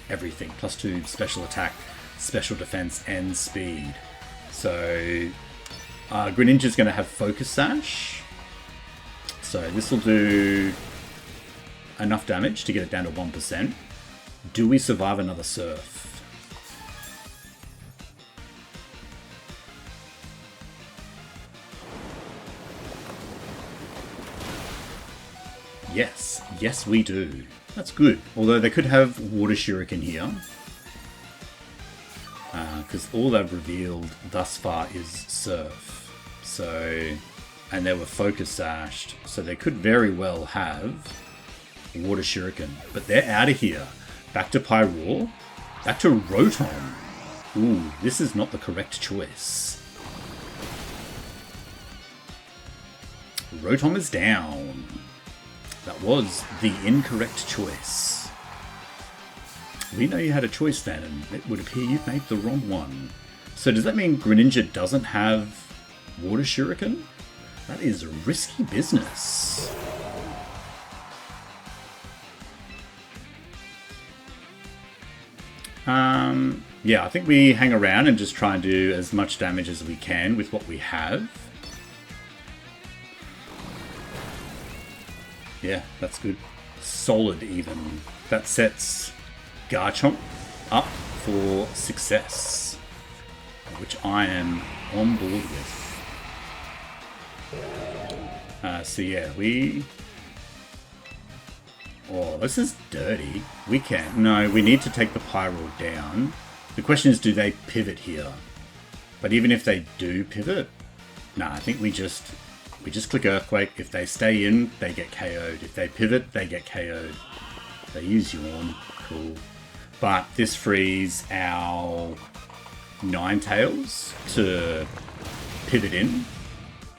everything. +2 special attack, special defense, and speed. So Greninja's going to have Focus Sash. So this will do enough damage to get it down to 1%. Do we survive another Surf? Yes. Yes, we do. That's good. Although they could have Water Shuriken here. Because all they've revealed thus far is Surf. So, and they were Focus Sashed. So they could very well have Water Shuriken. But they're out of here. Back to Pyroar. Back to Rotom. Ooh, this is not the correct choice. Rotom is down. That was the incorrect choice. We know you had a choice then, and it would appear you've made the wrong one. So does that mean Greninja doesn't have Water Shuriken? That is risky business. Yeah, I think we hang around and just try and do as much damage as we can with what we have. Yeah, that's good. Solid even. That sets Garchomp up for success, which I am on board with. So yeah, we... Oh, this is dirty. We can't. No, we need to take the Pyroar down. The question is, do they pivot here? But even if they do pivot, nah, I think we just click Earthquake. If they stay in, they get KO'd. If they pivot, they get KO'd. They use Yawn. Cool. But this frees our Ninetales to pivot in.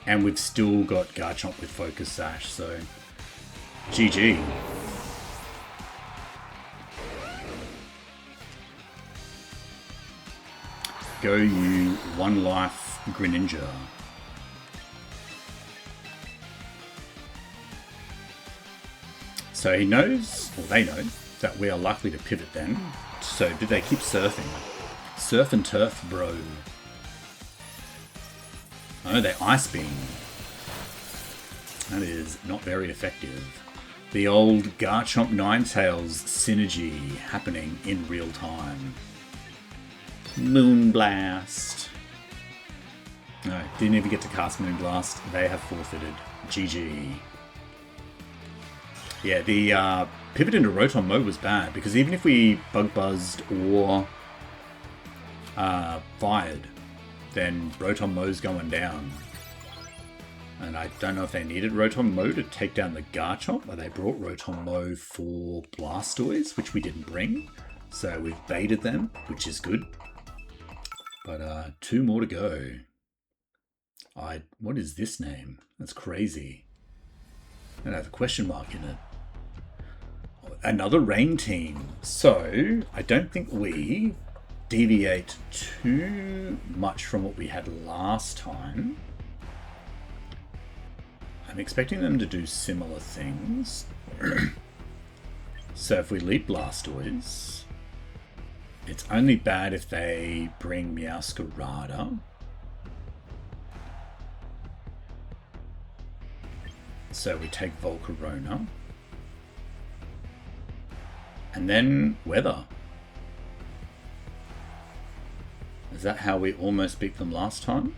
And we've still got Garchomp with Focus Sash, so GG. Go you 1 life Greninja. So he knows, or they know, that we are likely to pivot then. So did they keep surfing? Surf and turf, bro. Oh, they Ice Beam. That is not very effective. The old Garchomp Ninetales synergy happening in real time. Moonblast. No, didn't even get to cast Moonblast. They have forfeited. GG. Yeah, the pivot into Rotom mode was bad, because even if we Bug Buzzed or fired, then Rotom mode's going down. And I don't know if they needed Rotom mode to take down the Garchomp, but they brought Rotom mode for Blastoise, which we didn't bring. So we've baited them, which is good. But 2 more to go. What is this name? That's crazy. And I have a question mark in it. Another rain team. So I don't think we deviate too much from what we had last time. I'm expecting them to do similar things. So if we leap Blastoise, it's only bad if they bring Meowscarada. So we take Volcarona. And then Weather. Is that how we almost beat them last time?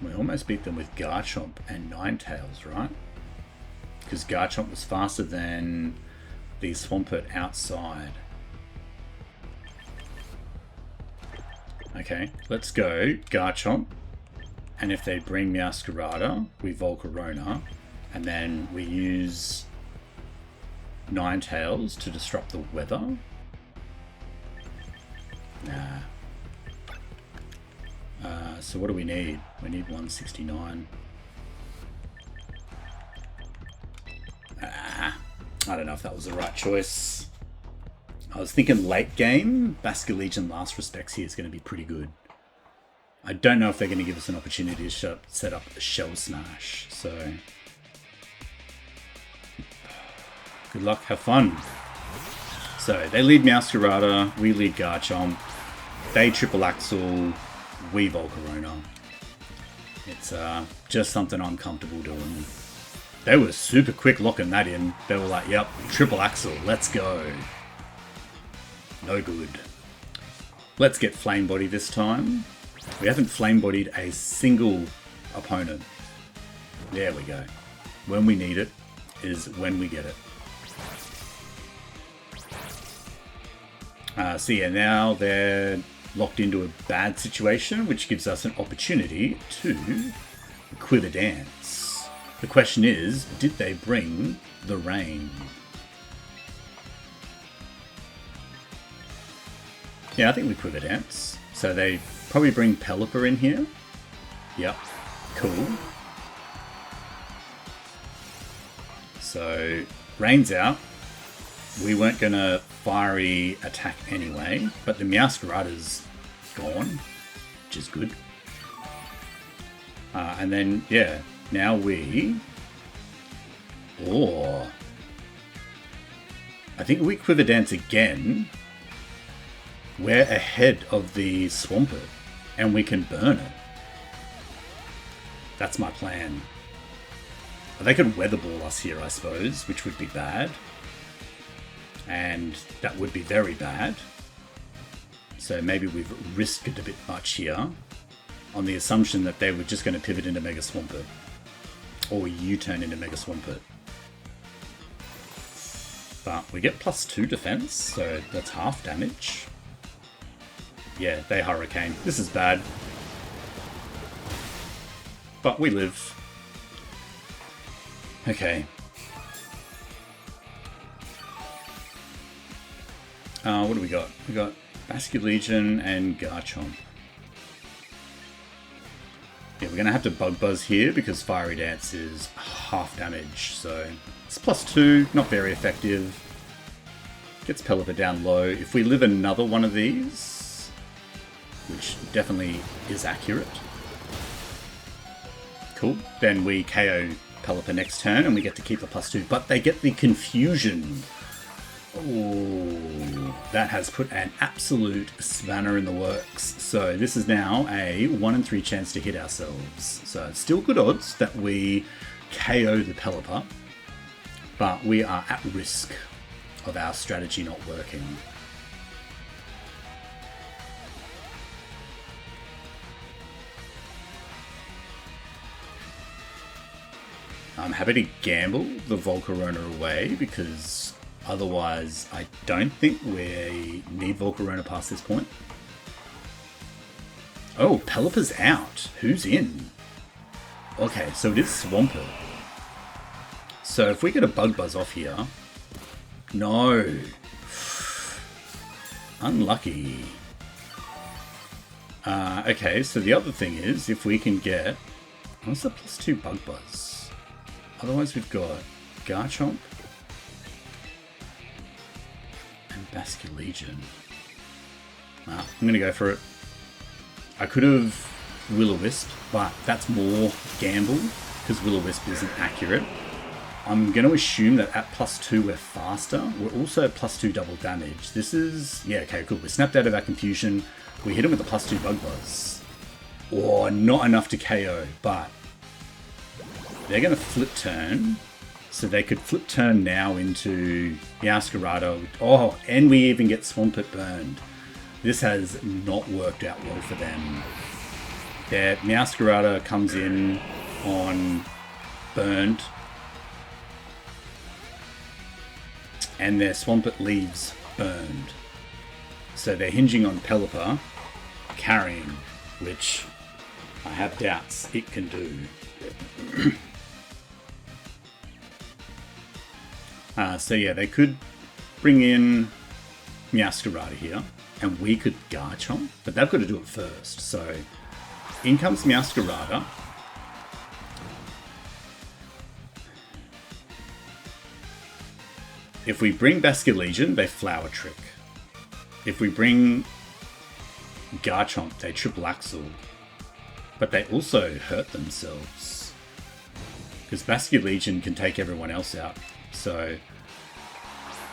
We almost beat them with Garchomp and Ninetales, right? Because Garchomp was faster than the Swampert outside. Okay, let's go Garchomp And if they bring Meowscarada, we Volcarona, and then we use Ninetales to disrupt the weather. Nah. So what do we need? We need 169. I don't know if that was the right choice. I was thinking late game, Basculegion Last Respects here is going to be pretty good. I don't know if they're going to give us an opportunity to set up a Shell Smash, so... Good luck, have fun. So, they lead Meowscarada, we lead Garchomp, they triple axle, we Volcarona. It's just something I'm comfortable doing. They were super quick locking that in. They were like, yep, triple axle, let's go. No good. Let's get Flame Body this time. We haven't Flame Bodied a single opponent. There we go. When we need it is when we get it. So yeah, now they're locked into a bad situation, which gives us an opportunity to Quiver Dance. The question is, did they bring the rain? Yeah, I think we Quiver Dance. So they probably bring Pelipper in here. Yep, cool. So, rain's out. We weren't going to fiery attack anyway, but the Meowscarada's gone, which is good. And then, yeah, now we... Oh. I think we Quiver Dance again. We're ahead of the Swampert, and we can burn it. That's my plan. They could Weather Ball us here, I suppose, which would be bad. And that would be very bad. So maybe we've risked it a bit much here, on the assumption that they were just going to pivot into Mega Swampert. Or U-turn into Mega Swampert. But we get +2 defense, so that's half damage. Yeah, they Hurricane. This is bad. But we live. Okay. What do we got? We got Basculegion and Garchomp. Yeah, we're going to have to Bug Buzz here because Fiery Dance is half damage. So it's +2, not very effective. Gets Pelipper down low. If we live another one of these, which definitely is accurate. Cool. Then we KO Pelipper next turn and we get to keep the +2. But they get the Confusion. Oh, that has put an absolute spanner in the works. So this is now a 1 in 3 chance to hit ourselves. So it's still good odds that we KO the Pelipper, but we are at risk of our strategy not working. I'm happy to gamble the Volcarona away because otherwise I don't think we need Volcarona past this point. Oh, Pelipper's out. Who's in? Okay, so it is Swampert. So if we get a Bug Buzz off here... No. Unlucky. Okay, so the other thing is, if we can get... What's the +2 Bug Buzz? Otherwise we've got Garchomp and Basculegion. I'm going to go for it. I could have Will-O-Wisp, but that's more gamble because Will-O-Wisp isn't accurate. I'm going to assume that at +2 we're faster. We're also at +2 double damage. This is... Yeah, okay, cool. We snapped out of our confusion. We hit him with a +2 Bug Buzz. Or not enough to KO, but they're going to flip turn. So they could flip turn now into Meowscarada. Oh, and we even get Swampert burned. This has not worked out well for them. Their Meowscarada comes in on burned. And their Swampert leaves burned. So they're hinging on Pelipper carrying, which I have doubts it can do. So yeah, they could bring in Meowscarada here, and we could Garchomp, but they've got to do it first. So in comes Meowscarada. If we bring Basculegion, they Flower Trick. If we bring Garchomp, they Triple Axle. But they also hurt themselves. Because Basculegion can take everyone else out. So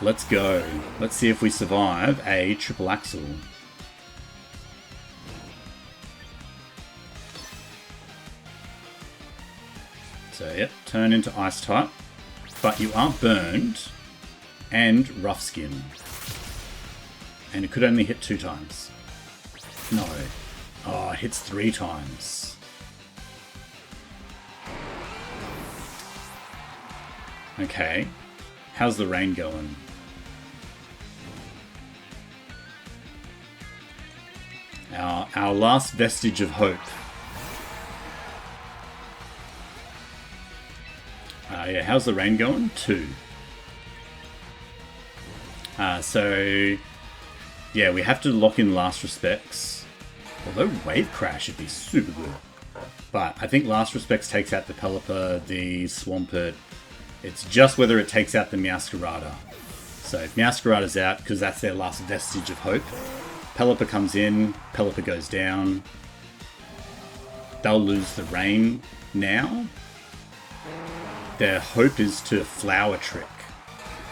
let's go. Let's see if we survive a Triple Axle. So yep, turn into Ice type. But you are burned and Rough Skin. And it could only hit 2 times. No. Oh, it hits 3 times. Okay. How's the rain going? Our last vestige of hope. Yeah, how's the rain going? 2. So, yeah, we have to lock in Last Respects. Although Wave Crash would be super good. But I think Last Respects takes out the Pelipper, the Swampert. It's just whether it takes out the Meowscarada. So if Meowscarada's out, because that's their last vestige of hope, Pelipper comes in, Pelipper goes down. They'll lose the rain now. Their hope is to Flower Trick.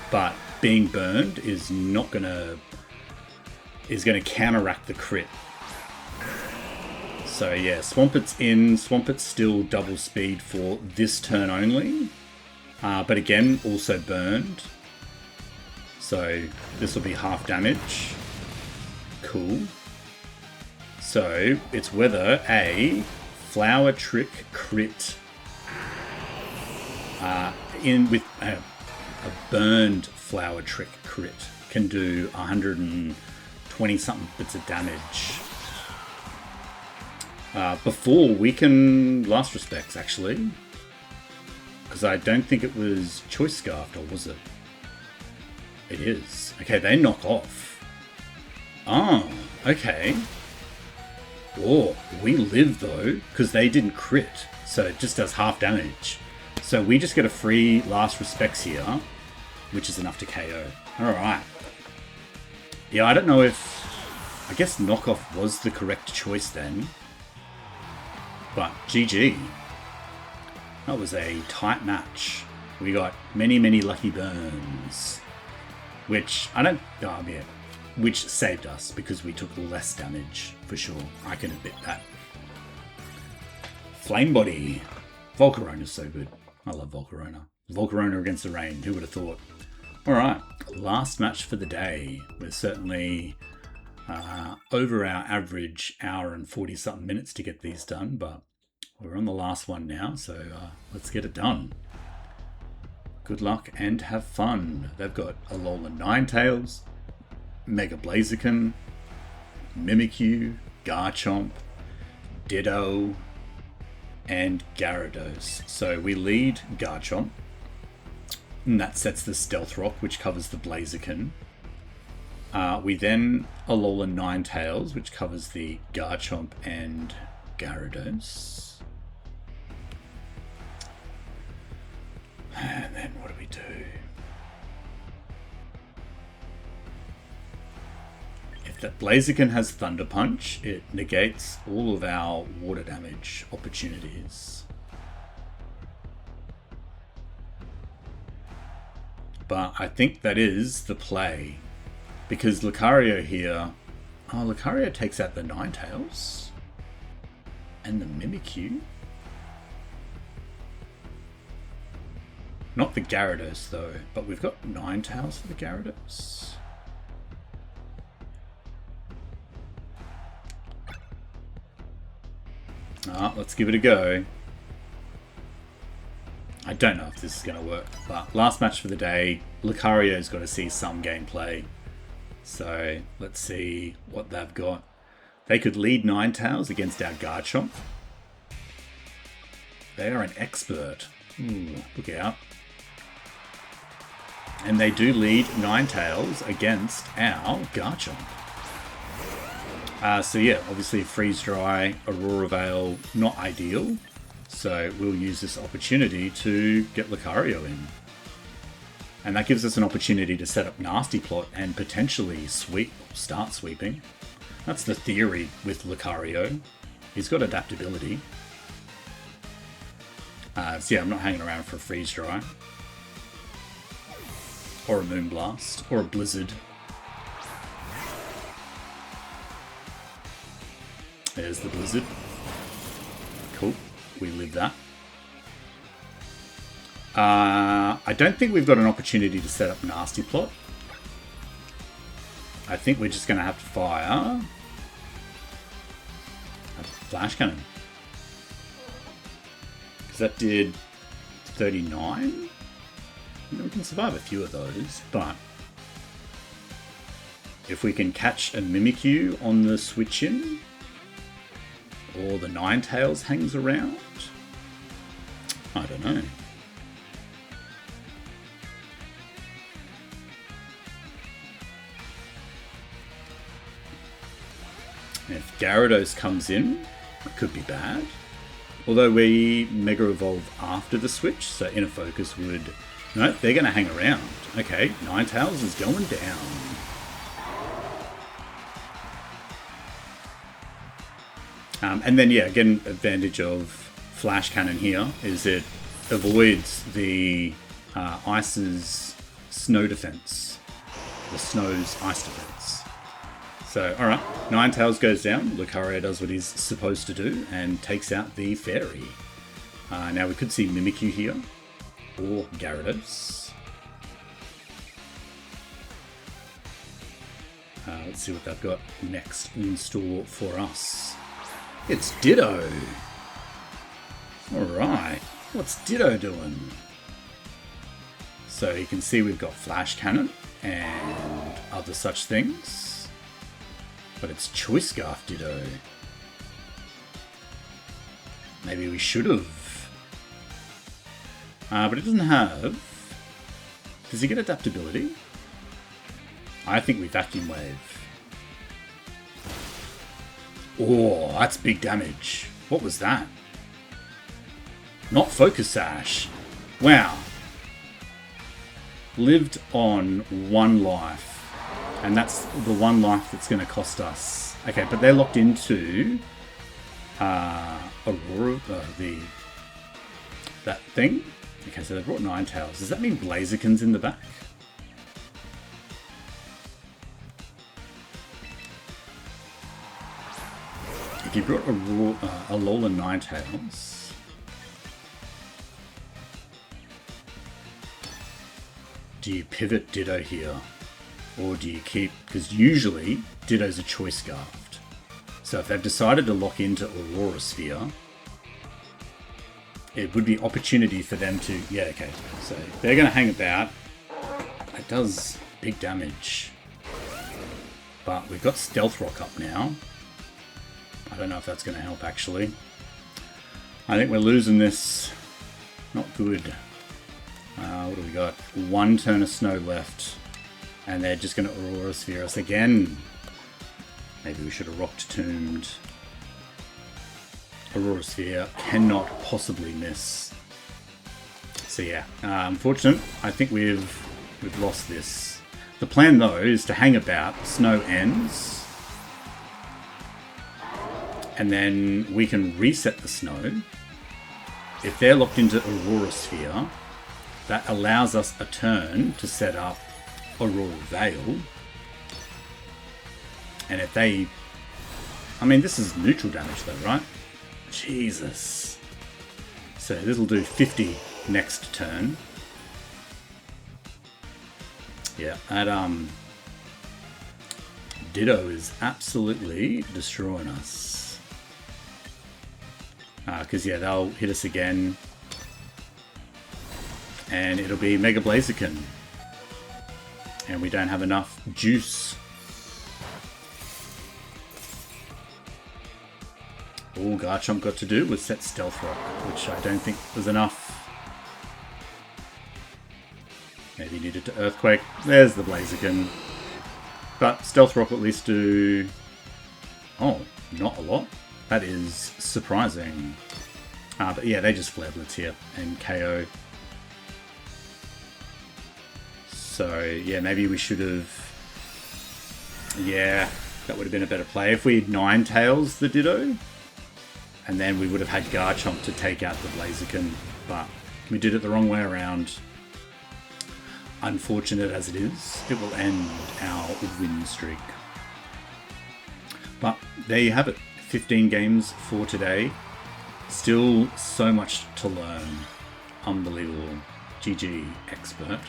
But being burned is not gonna counteract the crit. So yeah, Swampert's in. Swampert's still double speed for this turn only. But again, also burned. So this will be half damage. Cool. So it's whether a Flower Trick crit in with a burned Flower Trick crit can do 120 something bits of damage. Before we can Last Respects, actually. Because I don't think it was Choice Scarfed, or was it? It is. Okay, they knock off. Oh, okay. Oh, we live though, because they didn't crit. So it just does half damage. So we just get a free Last Respects here, which is enough to KO. Alright. Yeah, I don't know if... I guess knockoff was the correct choice then. But GG. That was a tight match. We got many, many lucky burns. Which, I don't... Oh, yeah. Which saved us, because we took less damage, for sure. I can admit that. Flame Body. Volcarona's so good. I love Volcarona. Volcarona against the rain. Who would have thought? Alright. Last match for the day. We're certainly... over our average hour and 40 something minutes to get these done, but we're on the last one now, so let's get it done. Good luck and have fun. They've got Alolan Ninetales, Mega Blaziken, Mimikyu, Garchomp, Ditto, and Gyarados. So we lead Garchomp, and that sets the Stealth Rock, which covers the Blaziken. We then Alolan Ninetales, which covers the Garchomp and Gyarados. And then what do we do? If that Blaziken has Thunder Punch, it negates all of our water damage opportunities. But I think that is the play. Because Lucario here... Oh, Lucario takes out the Ninetales. And the Mimikyu. Not the Gyarados, though. But we've got Ninetales for the Gyarados. Let's give it a go. I don't know if this is going to work. But last match for the day. Lucario's got to see some gameplay. So let's see what they've got. They could lead Ninetales against our Garchomp. They are an expert. Ooh, look out. And they do lead Ninetales against our Garchomp. So yeah, obviously Freeze Dry, Aurora Veil, not ideal. So we'll use this opportunity to get Lucario in. And that gives us an opportunity to set up Nasty Plot and potentially start sweeping. That's the theory with Lucario. He's got adaptability. So yeah, I'm not hanging around for a Freeze Dry. Or a Moonblast. Or a Blizzard. There's the Blizzard. Cool. We live that. I don't think we've got an opportunity to set up Nasty Plot. I think we're just going to have to fire a Flash Cannon. Because that did 39. We can survive a few of those, but if we can catch a Mimikyu on the switch in, or the Ninetales hangs around, I don't know. If Gyarados comes in, it could be bad. Although we Mega Evolve after the switch, so Inner Focus would... No, they're going to hang around. Okay, Ninetales is going down. And then, yeah, again, advantage of Flash Cannon here is it avoids the Ice's Snow defense. The Snow's Ice defense. So, alright, Ninetales goes down, Lucario does what he's supposed to do, and takes out the Fairy. Now we could see Mimikyu here, or Gyarados. Let's see what they've got next in store for us. It's Ditto! Alright, what's Ditto doing? So you can see we've got Flash Cannon and other such things. But it's Choice Scarf Ditto. Maybe we should have. But it doesn't have... Does he get adaptability? I think we Vacuum Wave. Oh, that's big damage. What was that? Not Focus Sash. Wow. Lived on 1 life. And that's the 1 life that's going to cost us. Okay, but they're locked into Aurora, that thing. Okay, so they brought Ninetales. Does that mean Blaziken's in the back? If you brought Alola Ninetales, do you pivot Ditto here? Or do you keep... Because usually, Ditto's a Choice Scarfed. So if they've decided to lock into Aurora Sphere, it would be opportunity for them to... Yeah, okay. So they're going to hang about. It does big damage. But we've got Stealth Rock up now. I don't know if that's going to help, actually. I think we're losing this. Not good. What do we got? 1 turn of snow left. And they're just going to Aurora Sphere us again. Maybe we should have Rock Tombed. Aurora Sphere cannot possibly miss. So yeah, unfortunate. I think we've lost this. The plan though is to hang about. Snow ends. And then we can reset the snow. If they're locked into Aurora Sphere, that allows us a turn to set up Aurora Veil. And if they... I mean, this is neutral damage though, right? Jesus. So this will do 50 next turn. Yeah, that Ditto is absolutely destroying us. Because yeah, they'll hit us again. And it'll be Mega Blaziken. And we don't have enough juice. All Garchomp got to do was set Stealth Rock, which I don't think was enough. Maybe needed to Earthquake. There's the Blaziken. But Stealth Rock will at least do... Oh, not a lot. That is surprising. But yeah, they just Flare Blitz here and KO. So yeah, maybe we should have... Yeah, that would have been a better play. If we had Ninetales the Ditto, and then we would have had Garchomp to take out the Blaziken. But we did it the wrong way around. Unfortunate as it is, it will end our win streak. But there you have it. 15 games for today. Still so much to learn. Unbelievable. GG, expert.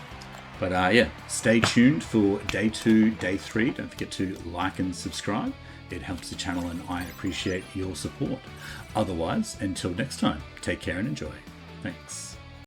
But yeah, stay tuned for day 2, day 3. Don't forget to like and subscribe. It helps the channel and I appreciate your support. Otherwise, until next time, take care and enjoy. Thanks.